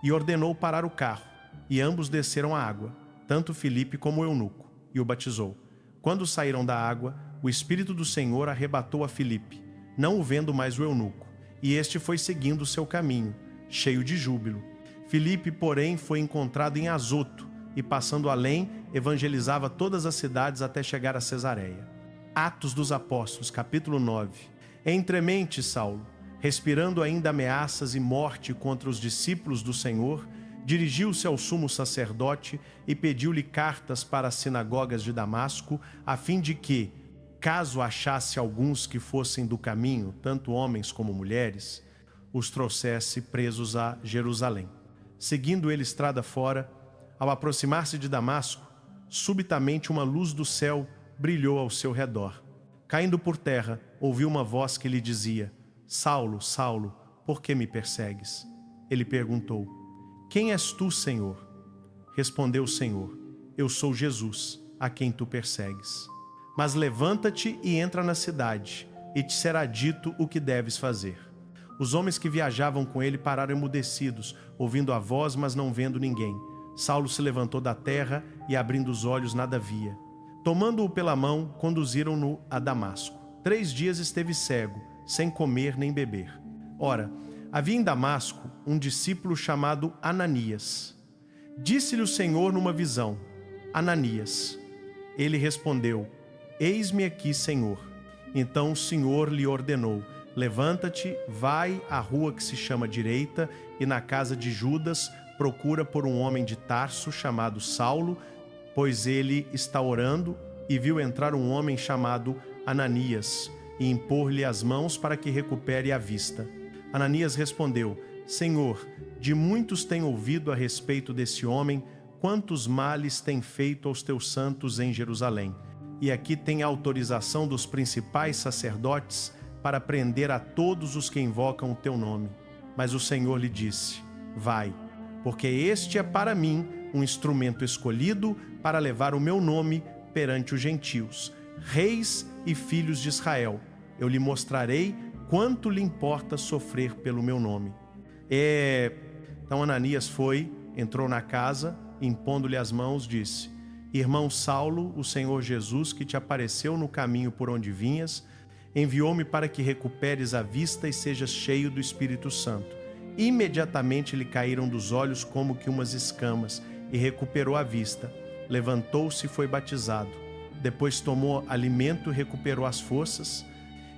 E ordenou parar o carro, e ambos desceram à água, tanto Filipe como o eunuco, e o batizou. Quando saíram da água, o Espírito do Senhor arrebatou a Filipe, não o vendo mais o eunuco, e este foi seguindo o seu caminho, cheio de júbilo. Filipe, porém, foi encontrado em Azoto, e passando além, evangelizava todas as cidades até chegar a Cesareia. Atos dos Apóstolos, capítulo 9. Entremente, Saulo, respirando ainda ameaças e morte contra os discípulos do Senhor, dirigiu-se ao sumo sacerdote e pediu-lhe cartas para as sinagogas de Damasco, a fim de que, caso achasse alguns que fossem do caminho, tanto homens como mulheres, os trouxesse presos a Jerusalém. Seguindo ele estrada fora, ao aproximar-se de Damasco, subitamente uma luz do céu brilhou ao seu redor. Caindo por terra, ouviu uma voz que lhe dizia: Saulo, Saulo, por que me persegues? Ele perguntou: Quem és tu, Senhor? Respondeu o Senhor: Eu sou Jesus, a quem tu persegues. Mas levanta-te e entra na cidade, e te será dito o que deves fazer. Os homens que viajavam com ele pararam emudecidos, ouvindo a voz, mas não vendo ninguém. Saulo se levantou da terra e, abrindo os olhos, nada via. Tomando-o pela mão, conduziram-no a Damasco. 3 dias esteve cego, sem comer nem beber. Ora, havia em Damasco um discípulo chamado Ananias. Disse-lhe o Senhor numa visão: Ananias. Ele respondeu: Eis-me aqui, Senhor. Então o Senhor lhe ordenou: Levanta-te, vai à rua que se chama Direita, e na casa de Judas procura por um homem de Tarso chamado Saulo, pois ele está orando, e viu entrar um homem chamado Ananias, e impor-lhe as mãos para que recupere a vista. Ananias respondeu: Senhor, de muitos tenho ouvido a respeito desse homem, quantos males tem feito aos teus santos em Jerusalém. e aqui tem autorização dos principais sacerdotes para prender a todos os que invocam o teu nome. Mas o Senhor lhe disse: vai, porque este é para mim um instrumento escolhido para levar o meu nome perante os gentios, reis e filhos de Israel. Eu lhe mostrarei quanto lhe importa sofrer pelo meu nome. Então Ananias entrou na casa, impondo-lhe as mãos, disse: irmão Saulo, o Senhor Jesus, que te apareceu no caminho por onde vinhas, enviou-me para que recuperes a vista e sejas cheio do Espírito Santo. Imediatamente lhe caíram dos olhos como que umas escamas, e recuperou a vista. Levantou-se e foi batizado. Depois tomou alimento e recuperou as forças.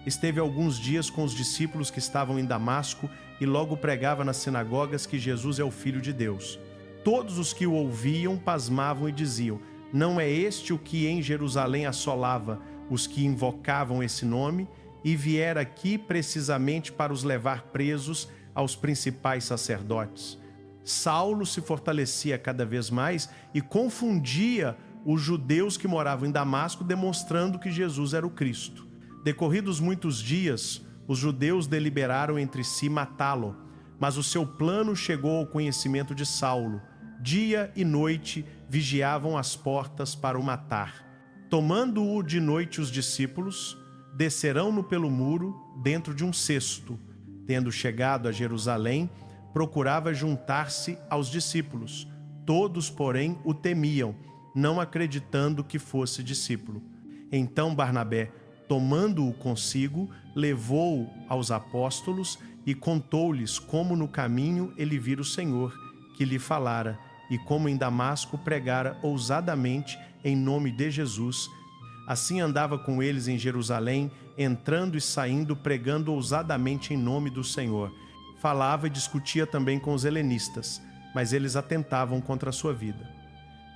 Esteve alguns dias com os discípulos que estavam em Damasco e logo pregava nas sinagogas que Jesus é o Filho de Deus. Todos os que o ouviam pasmavam e diziam: não é este o que em Jerusalém assolava os que invocavam esse nome, e viera aqui precisamente para os levar presos aos principais sacerdotes? Saulo se fortalecia cada vez mais e confundia os judeus que moravam em Damasco, demonstrando que Jesus era o Cristo. Decorridos muitos dias, os judeus deliberaram entre si matá-lo, mas o seu plano chegou ao conhecimento de Saulo. Dia e noite vigiavam as portas para o matar. Tomando-o de noite os discípulos, descerão-no pelo muro dentro de um cesto. Tendo chegado a Jerusalém, procurava juntar-se aos discípulos. Todos, porém, o temiam, não acreditando que fosse discípulo. Então Barnabé, tomando-o consigo, levou-o aos apóstolos e contou-lhes como no caminho ele vira o Senhor, que lhe falara, e como em Damasco pregara ousadamente em nome de Jesus. Assim andava com eles em Jerusalém, entrando e saindo, pregando ousadamente em nome do Senhor. Falava e discutia também com os helenistas, mas eles atentavam contra a sua vida.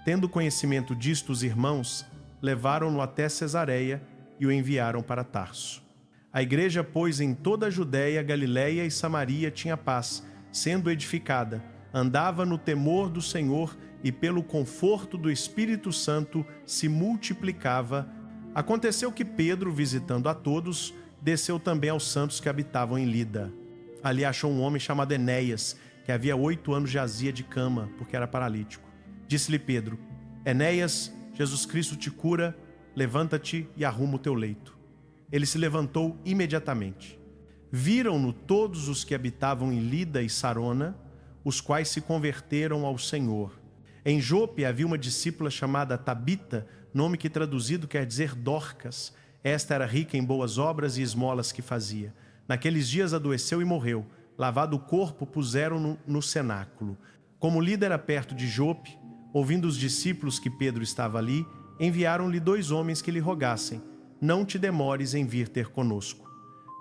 Tendo conhecimento disto, os irmãos levaram-no até Cesareia e o enviaram para Tarso. A igreja, pois, em toda a Judéia, Galiléia e Samaria tinha paz, sendo edificada, andava no temor do Senhor e pelo conforto do Espírito Santo se multiplicava. Aconteceu que Pedro, visitando a todos, desceu também aos santos que habitavam em Lida. Ali achou um homem chamado Enéias, que havia 8 anos jazia de cama, porque era paralítico. Disse-lhe Pedro: Enéias, Jesus Cristo te cura, levanta-te e arruma o teu leito. Ele se levantou imediatamente. Viram-no todos os que habitavam em Lida e Sarona, os quais se converteram ao Senhor. Em Jope havia uma discípula chamada Tabita, nome que traduzido quer dizer Dorcas. Esta era rica em boas obras e esmolas que fazia. Naqueles dias adoeceu e morreu. Lavado o corpo, puseram-no no cenáculo. Como Lida era perto de Jope, ouvindo os discípulos que Pedro estava ali, enviaram-lhe 2 homens que lhe rogassem: não te demores em vir ter conosco.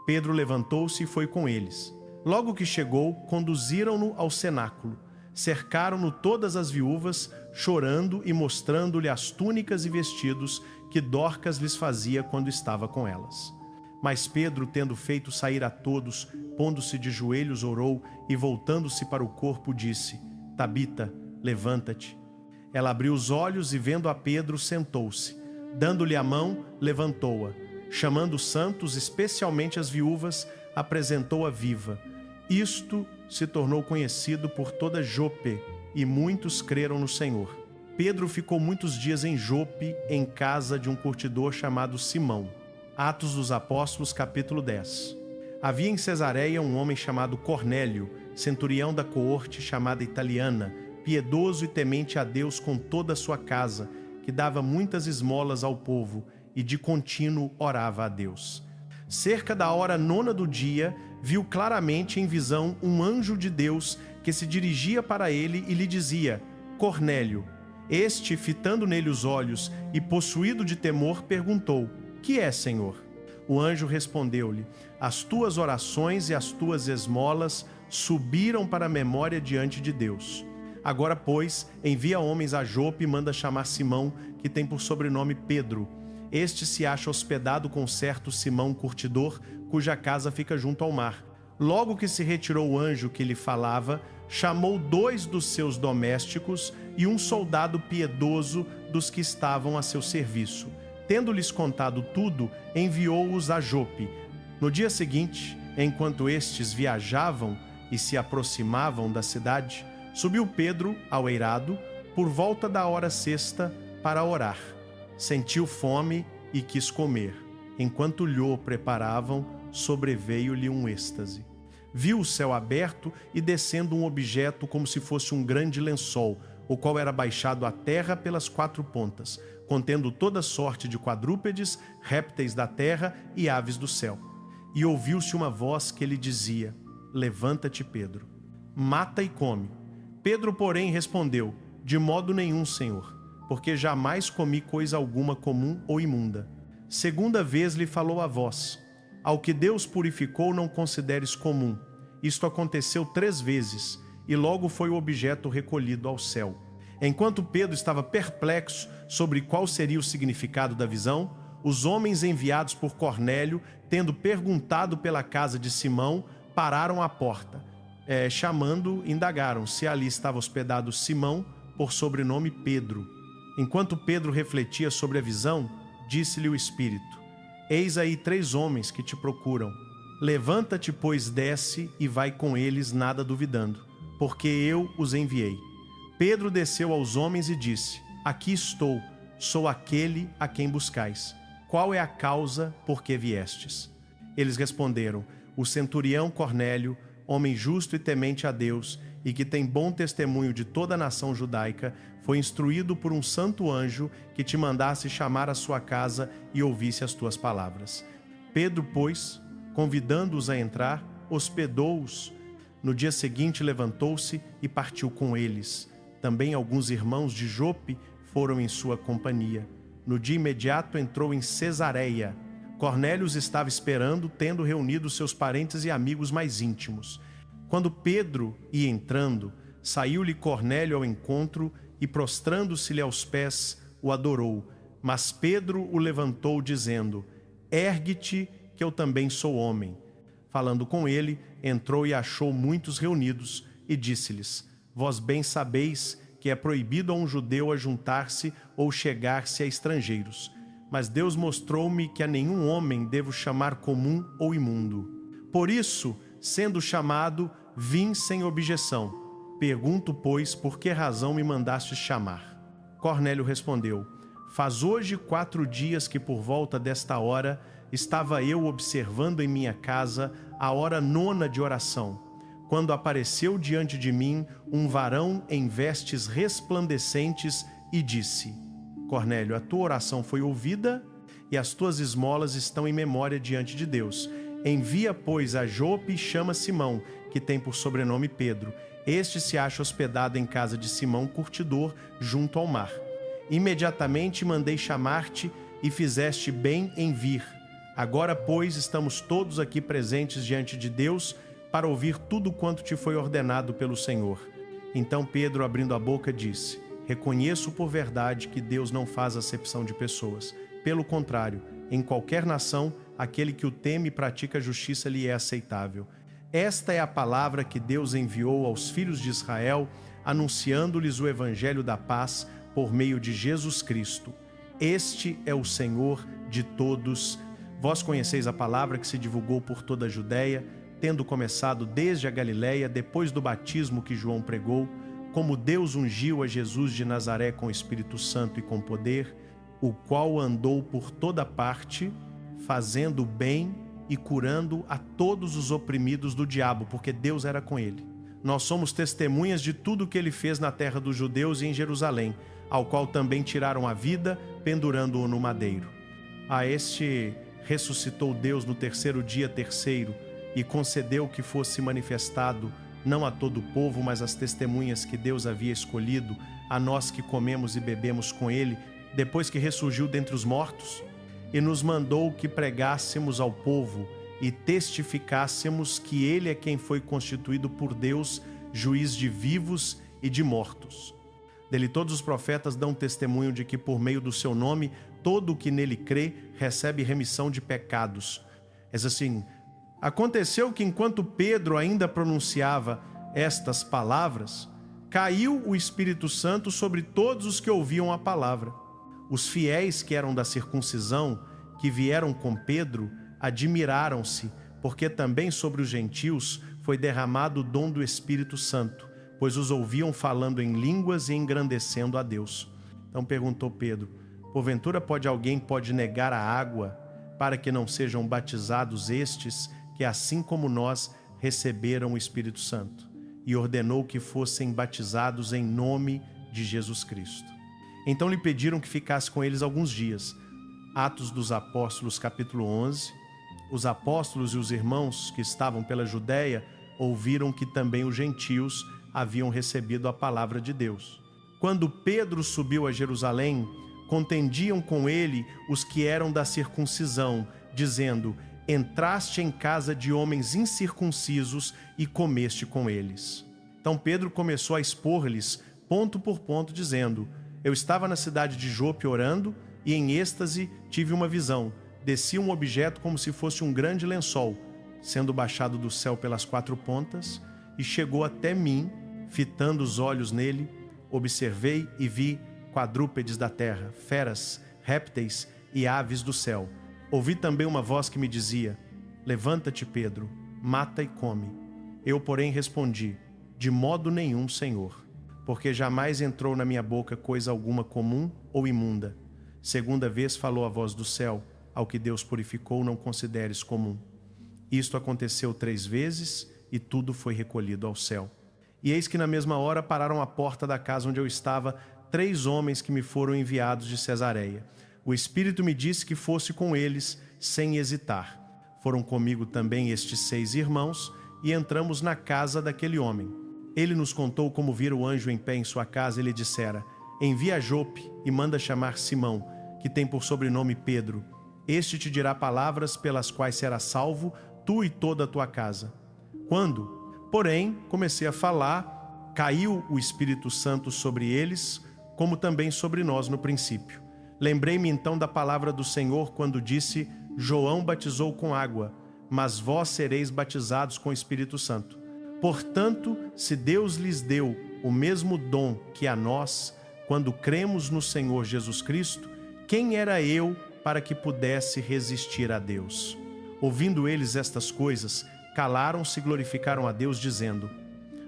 Pedro levantou-se e foi com eles. Logo que chegou, conduziram-no ao cenáculo. Cercaram-no todas as viúvas, chorando e mostrando-lhe as túnicas e vestidos que Dorcas lhes fazia quando estava com elas. Mas Pedro, tendo feito sair a todos, pondo-se de joelhos, orou e, voltando-se para o corpo, disse: Tabita, levanta-te. Ela abriu os olhos e, vendo a Pedro, sentou-se. Dando-lhe a mão, levantou-a. Chamando os santos, especialmente as viúvas, apresentou-a viva. Isto se tornou conhecido por toda Jope, e muitos creram no Senhor. Pedro ficou muitos dias em Jope, em casa de um curtidor chamado Simão. Atos dos Apóstolos, capítulo 10. Havia em Cesareia um homem chamado Cornélio, centurião da coorte chamada Italiana, piedoso e temente a Deus com toda a sua casa, que dava muitas esmolas ao povo e de contínuo orava a Deus. Cerca da hora 9ª do dia, viu claramente em visão um anjo de Deus que se dirigia para ele e lhe dizia: Cornélio. Este, fitando nele os olhos e possuído de temor, perguntou: Que é, Senhor? O anjo respondeu-lhe: As tuas orações e as tuas esmolas subiram para a memória diante de Deus. Agora, pois, envia homens a Jope e manda chamar Simão, que tem por sobrenome Pedro. Este se acha hospedado com certo Simão curtidor, cuja casa fica junto ao mar. Logo que se retirou o anjo que lhe falava, chamou 2 dos seus domésticos e um soldado piedoso dos que estavam a seu serviço. tendo-lhes contado tudo, enviou-os a Jope. No dia seguinte, enquanto estes viajavam e se aproximavam da cidade, subiu Pedro ao eirado, por volta da hora sexta, para orar. Sentiu fome e quis comer. Enquanto lhe preparavam, sobreveio-lhe um êxtase. Viu o céu aberto e descendo um objeto como se fosse um grande lençol, o qual era baixado à terra pelas 4 pontas, contendo toda sorte de quadrúpedes, répteis da terra e aves do céu. E ouviu-se uma voz que lhe dizia: Levanta-te, Pedro, mata e come. Pedro, porém, respondeu: De modo nenhum, Senhor, porque jamais comi coisa alguma comum ou imunda. Segunda vez lhe falou a voz: Ao que Deus purificou não consideres comum. Isto aconteceu 3 vezes, e logo foi o objeto recolhido ao céu. Enquanto Pedro estava perplexo sobre qual seria o significado da visão, os homens enviados por Cornélio, tendo perguntado pela casa de Simão, pararam à porta. Chamando, indagaram se ali estava hospedado Simão, por sobrenome Pedro. Enquanto Pedro refletia sobre a visão, disse-lhe o Espírito: Eis aí 3 homens que te procuram. Levanta-te, pois, desce e vai com eles, nada duvidando, porque eu os enviei. Pedro desceu aos homens e disse: Aqui estou, sou aquele a quem buscais. Qual é a causa por que viestes? Eles responderam: O centurião Cornélio, homem justo e temente a Deus, e que tem bom testemunho de toda a nação judaica, foi instruído por um santo anjo que te mandasse chamar à sua casa e ouvisse as tuas palavras. Pedro, pois, convidando-os a entrar, hospedou-os. No dia seguinte levantou-se e partiu com eles. Também alguns irmãos de Jope foram em sua companhia. No dia imediato entrou em Cesareia. Cornélio os estava esperando, tendo reunido seus parentes e amigos mais íntimos. Quando Pedro ia entrando, saiu-lhe Cornélio ao encontro e, prostrando-se-lhe aos pés, o adorou. Mas Pedro o levantou, dizendo: Ergue-te, que eu também sou homem. Falando com ele, entrou e achou muitos reunidos, e disse-lhes: Vós bem sabeis que é proibido a um judeu ajuntar-se ou chegar-se a estrangeiros. Mas Deus mostrou-me que a nenhum homem devo chamar comum ou imundo. Por isso, sendo chamado, vim sem objeção. Pergunto, pois, por que razão me mandastes chamar? Cornélio respondeu: Faz hoje 4 dias que por volta desta hora estava eu observando em minha casa a hora 9ª de oração, quando apareceu diante de mim um varão em vestes resplandecentes e disse: Cornélio, a tua oração foi ouvida e as tuas esmolas estão em memória diante de Deus. Envia, pois, a Jope e chama Simão, que tem por sobrenome Pedro. Este se acha hospedado em casa de Simão, curtidor, junto ao mar. Imediatamente mandei chamar-te e fizeste bem em vir. Agora, pois, estamos todos aqui presentes diante de Deus para ouvir tudo quanto te foi ordenado pelo Senhor. Então Pedro, abrindo a boca, disse: Reconheço por verdade que Deus não faz acepção de pessoas. Pelo contrário, em qualquer nação, aquele que o teme e pratica a justiça lhe é aceitável. Esta é a palavra que Deus enviou aos filhos de Israel, anunciando-lhes o evangelho da paz por meio de Jesus Cristo. Este é o Senhor de todos. Vós conheceis a palavra que se divulgou por toda a Judéia, tendo começado desde a Galiléia, depois do batismo que João pregou, como Deus ungiu a Jesus de Nazaré com o Espírito Santo e com poder, o qual andou por toda parte, fazendo bem e curando a todos os oprimidos do diabo, porque Deus era com ele. Nós somos testemunhas de tudo o que ele fez na terra dos judeus e em Jerusalém, ao qual também tiraram a vida, pendurando-o no madeiro. A este ressuscitou Deus no 3º dia terceiro e concedeu que fosse manifestado não a todo o povo, mas às testemunhas que Deus havia escolhido, a nós que comemos e bebemos com ele, depois que ressurgiu dentre os mortos, e nos mandou que pregássemos ao povo e testificássemos que ele é quem foi constituído por Deus, juiz de vivos e de mortos. Dele todos os profetas dão testemunho de que por meio do seu nome, todo o que nele crê recebe remissão de pecados. Assim, aconteceu que enquanto Pedro ainda pronunciava estas palavras, caiu o Espírito Santo sobre todos os que ouviam a palavra. Os fiéis que eram da circuncisão, que vieram com Pedro, admiraram-se, porque também sobre os gentios foi derramado o dom do Espírito Santo, pois os ouviam falando em línguas e engrandecendo a Deus. Então perguntou Pedro: porventura alguém pode negar a água para que não sejam batizados estes que, assim como nós, receberam o Espírito Santo? E ordenou que fossem batizados em nome de Jesus Cristo. Então lhe pediram que ficasse com eles alguns dias. Atos dos Apóstolos, capítulo 11. Os apóstolos e os irmãos que estavam pela Judéia ouviram que também os gentios haviam recebido a palavra de Deus. Quando Pedro subiu a Jerusalém, contendiam com ele os que eram da circuncisão, dizendo: entraste em casa de homens incircuncisos e comeste com eles. Então Pedro começou a expor-lhes ponto por ponto, dizendo: eu estava na cidade de Jope orando e em êxtase tive uma visão. Descia um objeto como se fosse um grande lençol, sendo baixado do céu pelas 4 pontas, e chegou até mim. Fitando os olhos nele, observei e vi quadrúpedes da terra, feras, répteis e aves do céu. Ouvi também uma voz que me dizia: levanta-te, Pedro, mata e come. Eu, porém, respondi: de modo nenhum, Senhor, porque jamais entrou na minha boca coisa alguma comum ou imunda. Segunda vez falou a voz do céu: ao que Deus purificou, não consideres comum. Isto aconteceu 3 vezes e tudo foi recolhido ao céu. E eis que na mesma hora pararam à porta da casa onde eu estava 3 homens que me foram enviados de Cesareia. O Espírito me disse que fosse com eles sem hesitar. Foram comigo também estes 6 irmãos e entramos na casa daquele homem. Ele nos contou como vira o anjo em pé em sua casa e lhe dissera: envia a Jope e manda chamar Simão, que tem por sobrenome Pedro. Este te dirá palavras pelas quais serás salvo, tu e toda a tua casa. Quando, porém, comecei a falar, caiu o Espírito Santo sobre eles, como também sobre nós no princípio. Lembrei-me então da palavra do Senhor quando disse: João batizou com água, mas vós sereis batizados com o Espírito Santo. Portanto, se Deus lhes deu o mesmo dom que a nós, quando cremos no Senhor Jesus Cristo, quem era eu para que pudesse resistir a Deus? Ouvindo eles estas coisas, calaram-se e glorificaram a Deus, dizendo: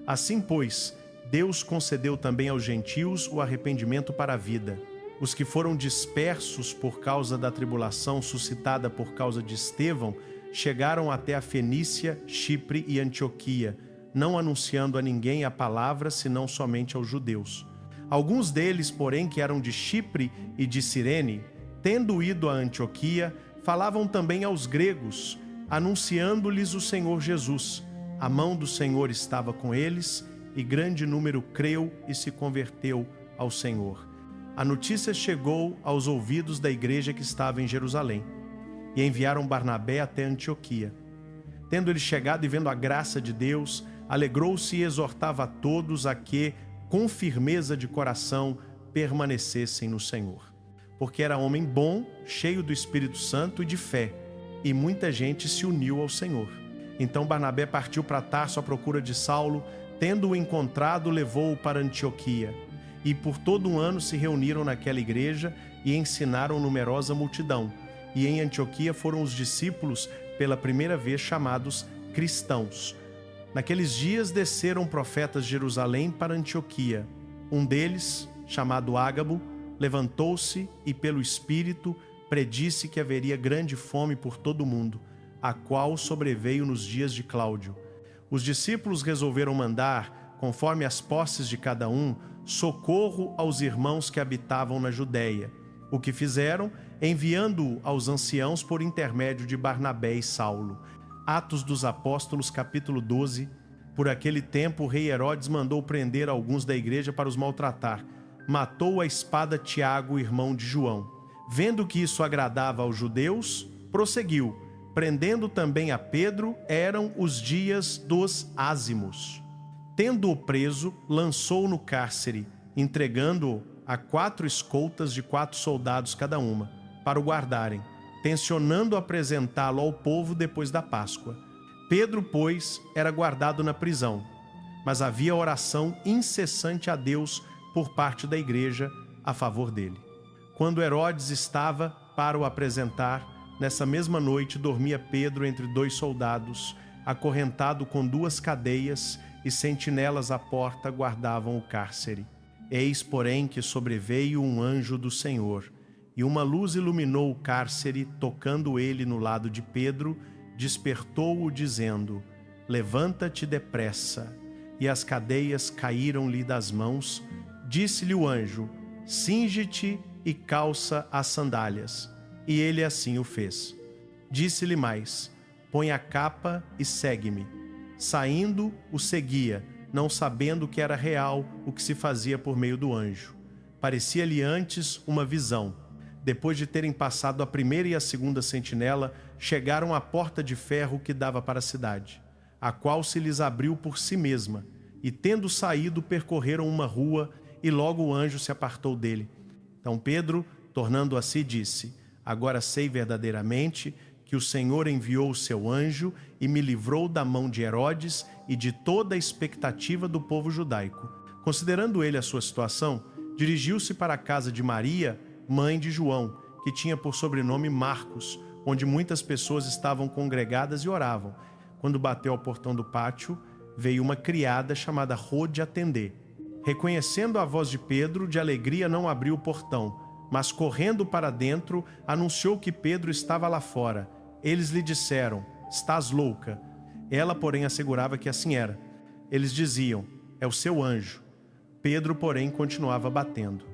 assim, pois, Deus concedeu também aos gentios o arrependimento para a vida. Os que foram dispersos por causa da tribulação suscitada por causa de Estevão chegaram até a Fenícia, Chipre e Antioquia, não anunciando a ninguém a palavra, senão somente aos judeus. Alguns deles, porém, que eram de Chipre e de Cirene, tendo ido a Antioquia, falavam também aos gregos, anunciando-lhes o Senhor Jesus. A mão do Senhor estava com eles, e grande número creu e se converteu ao Senhor. A notícia chegou aos ouvidos da igreja que estava em Jerusalém, e enviaram Barnabé até Antioquia. Tendo ele chegado e vendo a graça de Deus, alegrou-se e exortava a todos a que, com firmeza de coração, permanecessem no Senhor. Porque era homem bom, cheio do Espírito Santo e de fé, e muita gente se uniu ao Senhor. Então Barnabé partiu para Tarso à procura de Saulo, tendo-o encontrado, levou-o para Antioquia. E por todo um ano se reuniram naquela igreja e ensinaram numerosa multidão. E em Antioquia foram os discípulos pela primeira vez chamados cristãos. Naqueles dias desceram profetas de Jerusalém para Antioquia. Um deles, chamado Ágabo, levantou-se e pelo Espírito predisse que haveria grande fome por todo o mundo, a qual sobreveio nos dias de Cláudio. Os discípulos resolveram mandar, conforme as posses de cada um, socorro aos irmãos que habitavam na Judéia. O que fizeram, enviando-o aos anciãos por intermédio de Barnabé e Saulo. Atos dos Apóstolos, capítulo 12. Por aquele tempo, o rei Herodes mandou prender alguns da igreja para os maltratar. Matou à espada Tiago, irmão de João. Vendo que isso agradava aos judeus, prosseguiu. Prendendo também a Pedro, eram os dias dos ázimos. Tendo-o preso, lançou-o no cárcere, entregando-o a 4 escoltas de 4 soldados cada uma, para o guardarem, tencionando apresentá-lo ao povo depois da Páscoa. Pedro, pois, era guardado na prisão, mas havia oração incessante a Deus por parte da igreja a favor dele. Quando Herodes estava para o apresentar, nessa mesma noite dormia Pedro entre 2 soldados, acorrentado com 2 cadeias, e sentinelas à porta guardavam o cárcere. Eis, porém, que sobreveio um anjo do Senhor, e uma luz iluminou o cárcere, tocando ele no lado de Pedro, despertou-o, dizendo: levanta-te depressa. E as cadeias caíram-lhe das mãos. Disse-lhe o anjo: cinge-te e calça as sandálias. E ele assim o fez. Disse-lhe mais: põe a capa e segue-me. Saindo, o seguia, não sabendo que era real o que se fazia por meio do anjo. Parecia-lhe antes uma visão. Depois de terem passado a primeira e a segunda sentinela, chegaram à porta de ferro que dava para a cidade, a qual se lhes abriu por si mesma, e tendo saído, percorreram uma rua, e logo o anjo se apartou dele. Então Pedro, tornando a si, disse: agora sei verdadeiramente que o Senhor enviou o seu anjo e me livrou da mão de Herodes e de toda a expectativa do povo judaico. Considerando ele a sua situação, dirigiu-se para a casa de Maria, mãe de João, que tinha por sobrenome Marcos, onde muitas pessoas estavam congregadas e oravam. Quando bateu ao portão do pátio, veio uma criada chamada Rode atender. Reconhecendo a voz de Pedro, de alegria não abriu o portão, mas correndo para dentro, anunciou que Pedro estava lá fora. Eles lhe disseram: estás louca. Ela, porém, assegurava que assim era. Eles diziam: é o seu anjo. Pedro, porém, continuava batendo.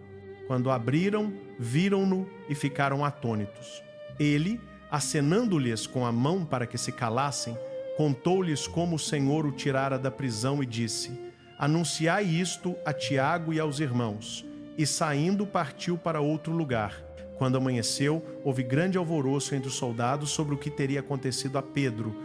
Quando abriram, viram-no e ficaram atônitos. Ele, acenando-lhes com a mão para que se calassem, contou-lhes como o Senhor o tirara da prisão e disse: anunciai isto a Tiago e aos irmãos. E saindo, partiu para outro lugar. Quando amanheceu, houve grande alvoroço entre os soldados sobre o que teria acontecido a Pedro.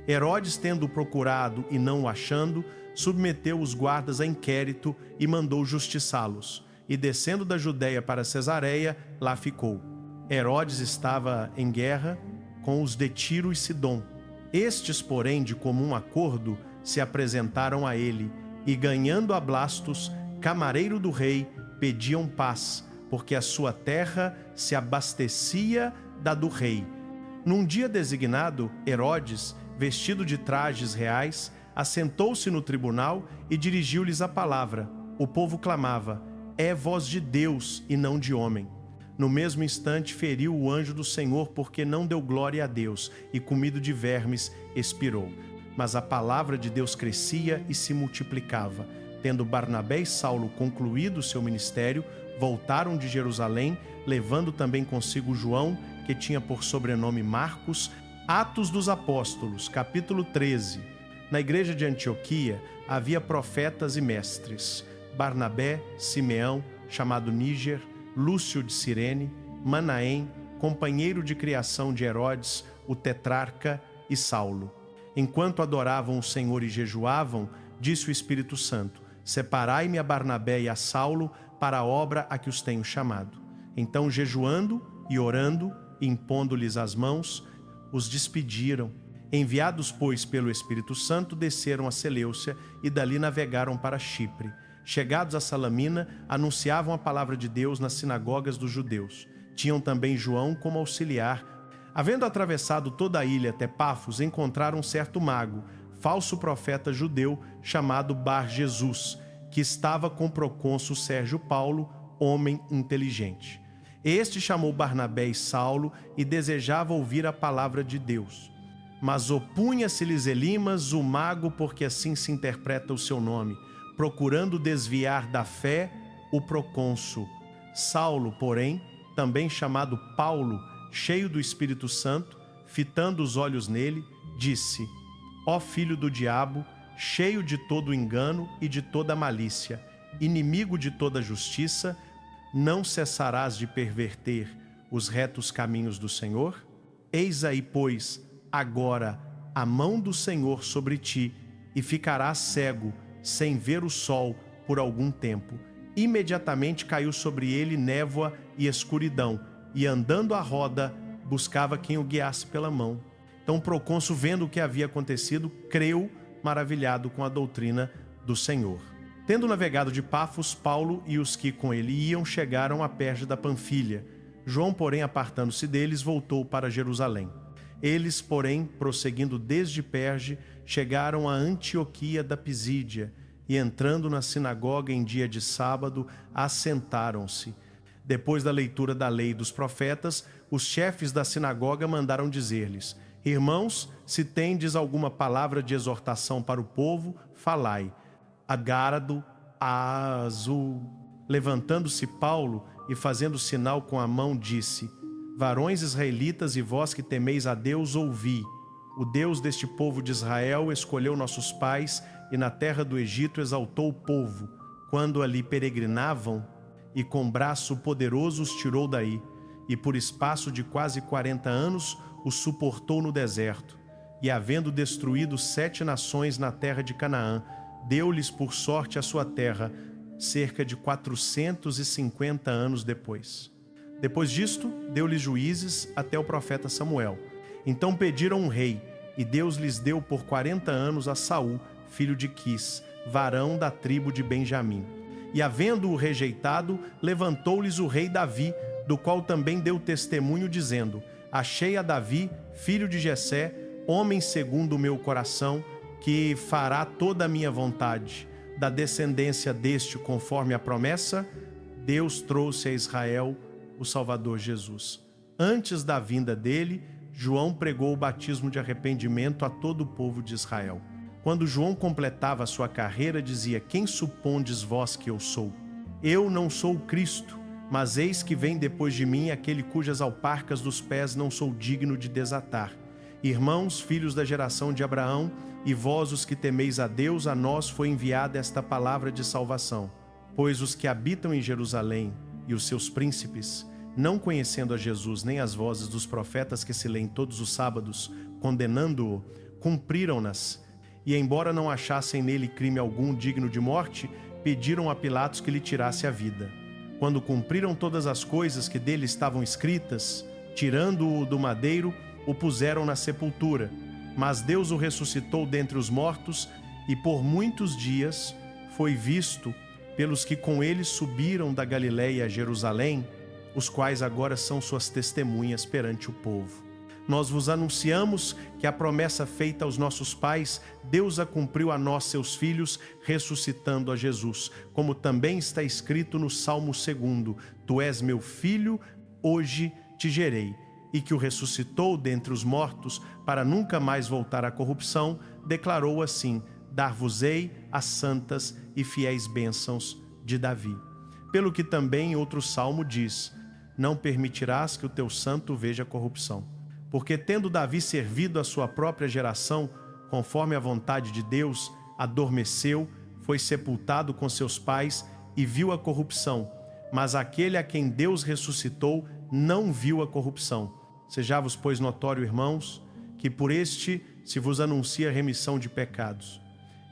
Herodes, tendo-o procurado e não o achando, submeteu os guardas a inquérito e mandou justiçá-los. E descendo da Judéia para Cesareia, lá ficou. Herodes estava em guerra com os de Tiro e Sidom. Estes, porém, de comum acordo, se apresentaram a ele, e ganhando a Blastus, camareiro do rei, pediam paz, porque a sua terra se abastecia da do rei. Num dia designado, Herodes, vestido de trajes reais, assentou-se no tribunal e dirigiu-lhes a palavra. O povo clamava: é voz de Deus e não de homem. No mesmo instante feriu o anjo do Senhor, porque não deu glória a Deus, e comido de vermes expirou. Mas a palavra de Deus crescia e se multiplicava. Tendo Barnabé e Saulo concluído seu ministério, voltaram de Jerusalém, levando também consigo João, que tinha por sobrenome Marcos. Atos dos Apóstolos, capítulo 13. Na igreja de Antioquia havia profetas e mestres: Barnabé, Simeão, chamado Níger, Lúcio de Cirene, Manaém, companheiro de criação de Herodes, o tetrarca, e Saulo. Enquanto adoravam o Senhor e jejuavam, disse o Espírito Santo: separai-me a Barnabé e a Saulo para a obra a que os tenho chamado. Então, jejuando e orando, e impondo-lhes as mãos, os despediram. Enviados, pois, pelo Espírito Santo, desceram a Seleucia e dali navegaram para Chipre. Chegados a Salamina, anunciavam a palavra de Deus nas sinagogas dos judeus. Tinham também João como auxiliar. Havendo atravessado toda a ilha até Pafos, encontraram um certo mago, falso profeta judeu, chamado Bar-Jesus, que estava com o procônsul Sérgio Paulo, homem inteligente. Este chamou Barnabé e Saulo e desejava ouvir a palavra de Deus. Mas opunha-se-lhes Elimas, o mago, porque assim se interpreta o seu nome, procurando desviar da fé o procônsul. Saulo, porém, também chamado Paulo, cheio do Espírito Santo, fitando os olhos nele, disse: ó filho do diabo, cheio de todo engano e de toda malícia, inimigo de toda justiça, não cessarás de perverter os retos caminhos do Senhor? Eis aí, pois, agora a mão do Senhor sobre ti, e ficarás cego, sem ver o sol por algum tempo. Imediatamente caiu sobre ele névoa e escuridão, e andando à roda, buscava quem o guiasse pela mão. Então o procônsul, vendo o que havia acontecido, creu, maravilhado com a doutrina do Senhor. Tendo navegado de Pafos, Paulo e os que com ele iam chegaram a Perge da Panfilha. João, porém, apartando-se deles, voltou para Jerusalém. Eles, porém, prosseguindo desde Perge, chegaram a Antioquia da Pisídia e, entrando na sinagoga em dia de sábado, assentaram-se. Depois da leitura da lei e dos profetas, os chefes da sinagoga mandaram dizer-lhes: Irmãos, se tendes alguma palavra de exortação para o povo, falai. Agárado, azul. Levantando-se Paulo e fazendo sinal com a mão, disse: Varões israelitas e vós que temeis a Deus, ouvi. O Deus deste povo de Israel escolheu nossos pais e na terra do Egito exaltou o povo, quando ali peregrinavam, e com braço poderoso os tirou daí, e por espaço de quase 40 anos os suportou no deserto. E havendo destruído 7 nações na terra de Canaã, deu-lhes por sorte a sua terra, cerca de 450 anos depois. Depois disto, deu-lhes juízes até o profeta Samuel. Então pediram um rei, e Deus lhes deu por 40 anos a Saul, filho de Quis, varão da tribo de Benjamim. E havendo-o rejeitado, levantou-lhes o rei Davi, do qual também deu testemunho, dizendo: Achei a Davi, filho de Jessé, homem segundo o meu coração, que fará toda a minha vontade. Da descendência deste, conforme a promessa, Deus trouxe a Israel o Salvador Jesus. Antes da vinda dele, João pregou o batismo de arrependimento a todo o povo de Israel. Quando João completava a sua carreira, dizia: Quem supondes vós que eu sou? Eu não sou o Cristo, mas eis que vem depois de mim aquele cujas alparcas dos pés não sou digno de desatar. Irmãos, filhos da geração de Abraão, e vós os que temeis a Deus, a nós foi enviada esta palavra de salvação. Pois os que habitam em Jerusalém e os seus príncipes, não conhecendo a Jesus nem as vozes dos profetas que se leem todos os sábados, condenando-o, cumpriram-nas, e embora não achassem nele crime algum digno de morte, pediram a Pilatos que lhe tirasse a vida. Quando cumpriram todas as coisas que dele estavam escritas, tirando-o do madeiro, o puseram na sepultura. Mas Deus o ressuscitou dentre os mortos, e por muitos dias foi visto pelos que com ele subiram da Galiléia a Jerusalém, os quais agora são suas testemunhas perante o povo. Nós vos anunciamos que a promessa feita aos nossos pais, Deus a cumpriu a nós, seus filhos, ressuscitando a Jesus, como também está escrito no Salmo 2: Tu és meu filho, hoje te gerei. E que o ressuscitou dentre os mortos, para nunca mais voltar à corrupção, declarou assim: Dar-vos-ei as santas e fiéis bênçãos de Davi. Pelo que também outro salmo diz: Não permitirás que o teu santo veja corrupção. Porque tendo Davi servido a sua própria geração, conforme a vontade de Deus, adormeceu, foi sepultado com seus pais e viu a corrupção. Mas aquele a quem Deus ressuscitou não viu a corrupção. Sejavos, pois, notório, irmãos, que por este se vos anuncia a remissão de pecados.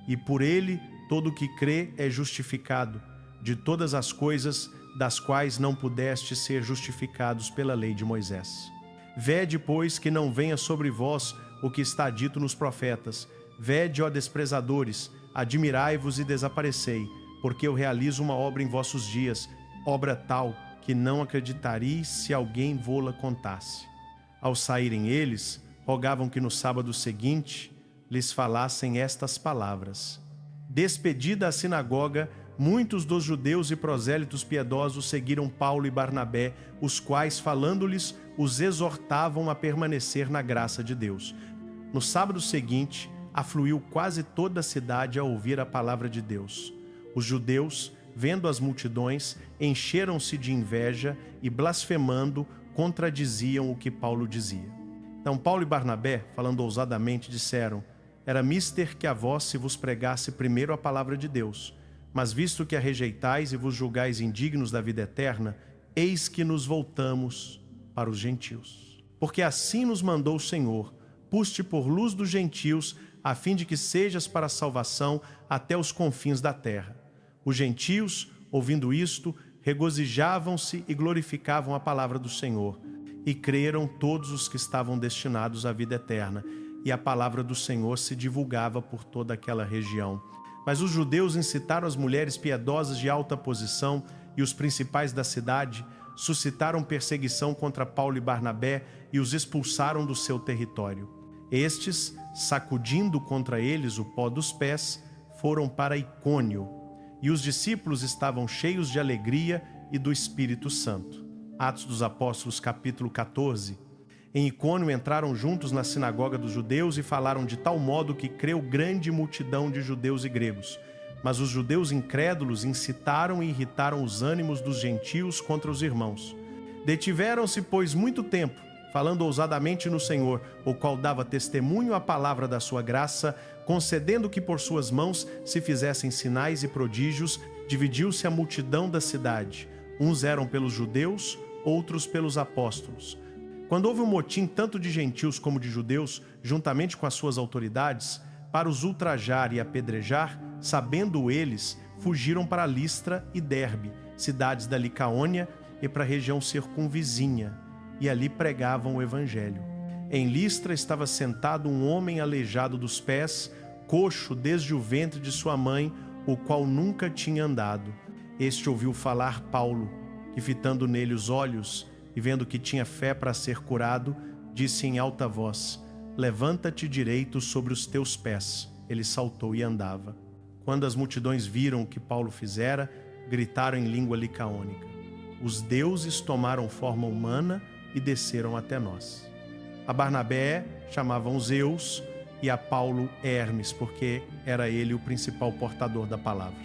E por ele todo o que crê é justificado de todas as coisas das quais não pudestes ser justificados pela lei de Moisés. Vede, pois, que não venha sobre vós o que está dito nos profetas. Vede, ó desprezadores, admirai-vos e desaparecei, porque eu realizo uma obra em vossos dias, obra tal que não acreditareis se alguém vô-la contasse. Ao saírem eles, rogavam que no sábado seguinte lhes falassem estas palavras. Despedida a sinagoga, muitos dos judeus e prosélitos piedosos seguiram Paulo e Barnabé, os quais, falando-lhes, os exortavam a permanecer na graça de Deus. No sábado seguinte, afluiu quase toda a cidade a ouvir a palavra de Deus. Os judeus, vendo as multidões, encheram-se de inveja e, blasfemando, contradiziam o que Paulo dizia. Então Paulo e Barnabé, falando ousadamente, disseram: Era mister que a vós se vos pregasse primeiro a palavra de Deus, mas visto que a rejeitais e vos julgais indignos da vida eterna, eis que nos voltamos para os gentios. Porque assim nos mandou o Senhor: Pus-te por luz dos gentios, a fim de que sejas para a salvação até os confins da terra. Os gentios, ouvindo isto, regozijavam-se e glorificavam a palavra do Senhor, e creram todos os que estavam destinados à vida eterna, e a palavra do Senhor se divulgava por toda aquela região. Mas os judeus incitaram as mulheres piedosas de alta posição e os principais da cidade, suscitaram perseguição contra Paulo e Barnabé e os expulsaram do seu território. Estes, sacudindo contra eles o pó dos pés, foram para Icônio, e os discípulos estavam cheios de alegria e do Espírito Santo. Atos dos Apóstolos, capítulo 14. Em Icônio entraram juntos na sinagoga dos judeus e falaram de tal modo que creu grande multidão de judeus e gregos. Mas os judeus incrédulos incitaram e irritaram os ânimos dos gentios contra os irmãos. Detiveram-se, pois, muito tempo, falando ousadamente no Senhor, o qual dava testemunho à palavra da sua graça, concedendo que por suas mãos se fizessem sinais e prodígios. Dividiu-se a multidão da cidade. Uns eram pelos judeus, outros pelos apóstolos. Quando houve um motim tanto de gentios como de judeus, juntamente com as suas autoridades, para os ultrajar e apedrejar, sabendo eles, fugiram para Listra e Derbe, cidades da Licaônia, e para a região circunvizinha, e ali pregavam o evangelho. Em Listra estava sentado um homem aleijado dos pés, coxo desde o ventre de sua mãe, o qual nunca tinha andado. Este ouviu falar Paulo, que fitando nele os olhos, e vendo que tinha fé para ser curado, disse em alta voz: levanta-te direito sobre os teus pés. Ele saltou e andava. Quando as multidões viram o que Paulo fizera, gritaram em língua licaônica: os deuses tomaram forma humana e desceram até nós. A Barnabé chamavam Zeus e a Paulo Hermes, porque era ele o principal portador da palavra.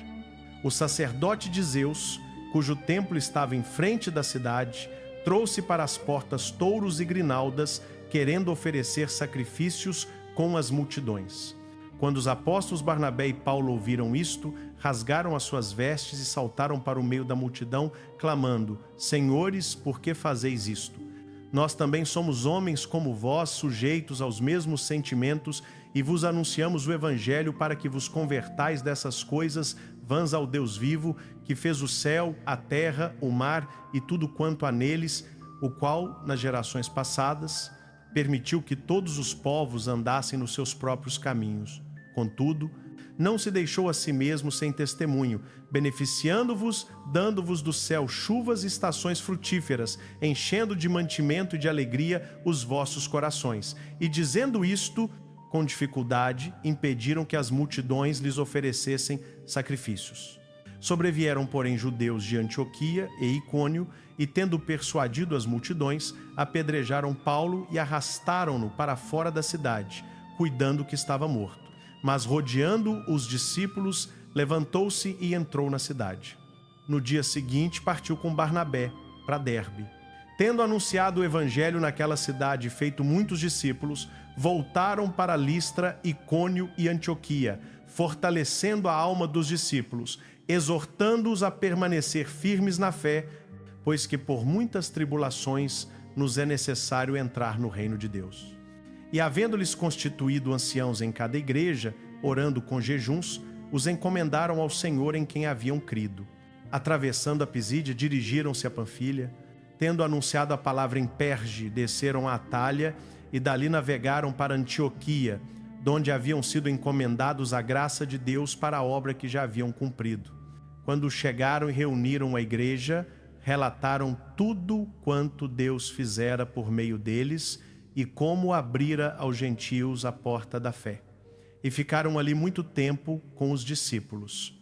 O sacerdote de Zeus, cujo templo estava em frente da cidade, trouxe para as portas touros e grinaldas, querendo oferecer sacrifícios com as multidões. Quando os apóstolos Barnabé e Paulo ouviram isto, rasgaram as suas vestes e saltaram para o meio da multidão, clamando: Senhores, por que fazeis isto? Nós também somos homens como vós, sujeitos aos mesmos sentimentos, e vos anunciamos o Evangelho para que vos convertais dessas coisas vãs ao Deus vivo, que fez o céu, a terra, o mar e tudo quanto há neles, o qual, nas gerações passadas, permitiu que todos os povos andassem nos seus próprios caminhos. Contudo, não se deixou a si mesmo sem testemunho, beneficiando-vos, dando-vos do céu chuvas e estações frutíferas, enchendo de mantimento e de alegria os vossos corações. E dizendo isto, com dificuldade, impediram que as multidões lhes oferecessem sacrifícios. Sobrevieram, porém, judeus de Antioquia e Icônio, e tendo persuadido as multidões, apedrejaram Paulo e arrastaram-no para fora da cidade, cuidando que estava morto. Mas, rodeando os discípulos, levantou-se e entrou na cidade. No dia seguinte, partiu com Barnabé para Derbe. Tendo anunciado o evangelho naquela cidade e feito muitos discípulos, voltaram para Listra, Icônio e Antioquia, fortalecendo a alma dos discípulos, exortando-os a permanecer firmes na fé, pois que por muitas tribulações nos é necessário entrar no reino de Deus. E havendo-lhes constituído anciãos em cada igreja, orando com jejuns, os encomendaram ao Senhor em quem haviam crido. Atravessando a Pisídia, dirigiram-se a Panfilha. Tendo anunciado a palavra em Perge, desceram a Atália e dali navegaram para Antioquia, donde haviam sido encomendados à graça de Deus para a obra que já haviam cumprido. Quando chegaram e reuniram a igreja, relataram tudo quanto Deus fizera por meio deles e como abrira aos gentios a porta da fé. E ficaram ali muito tempo com os discípulos.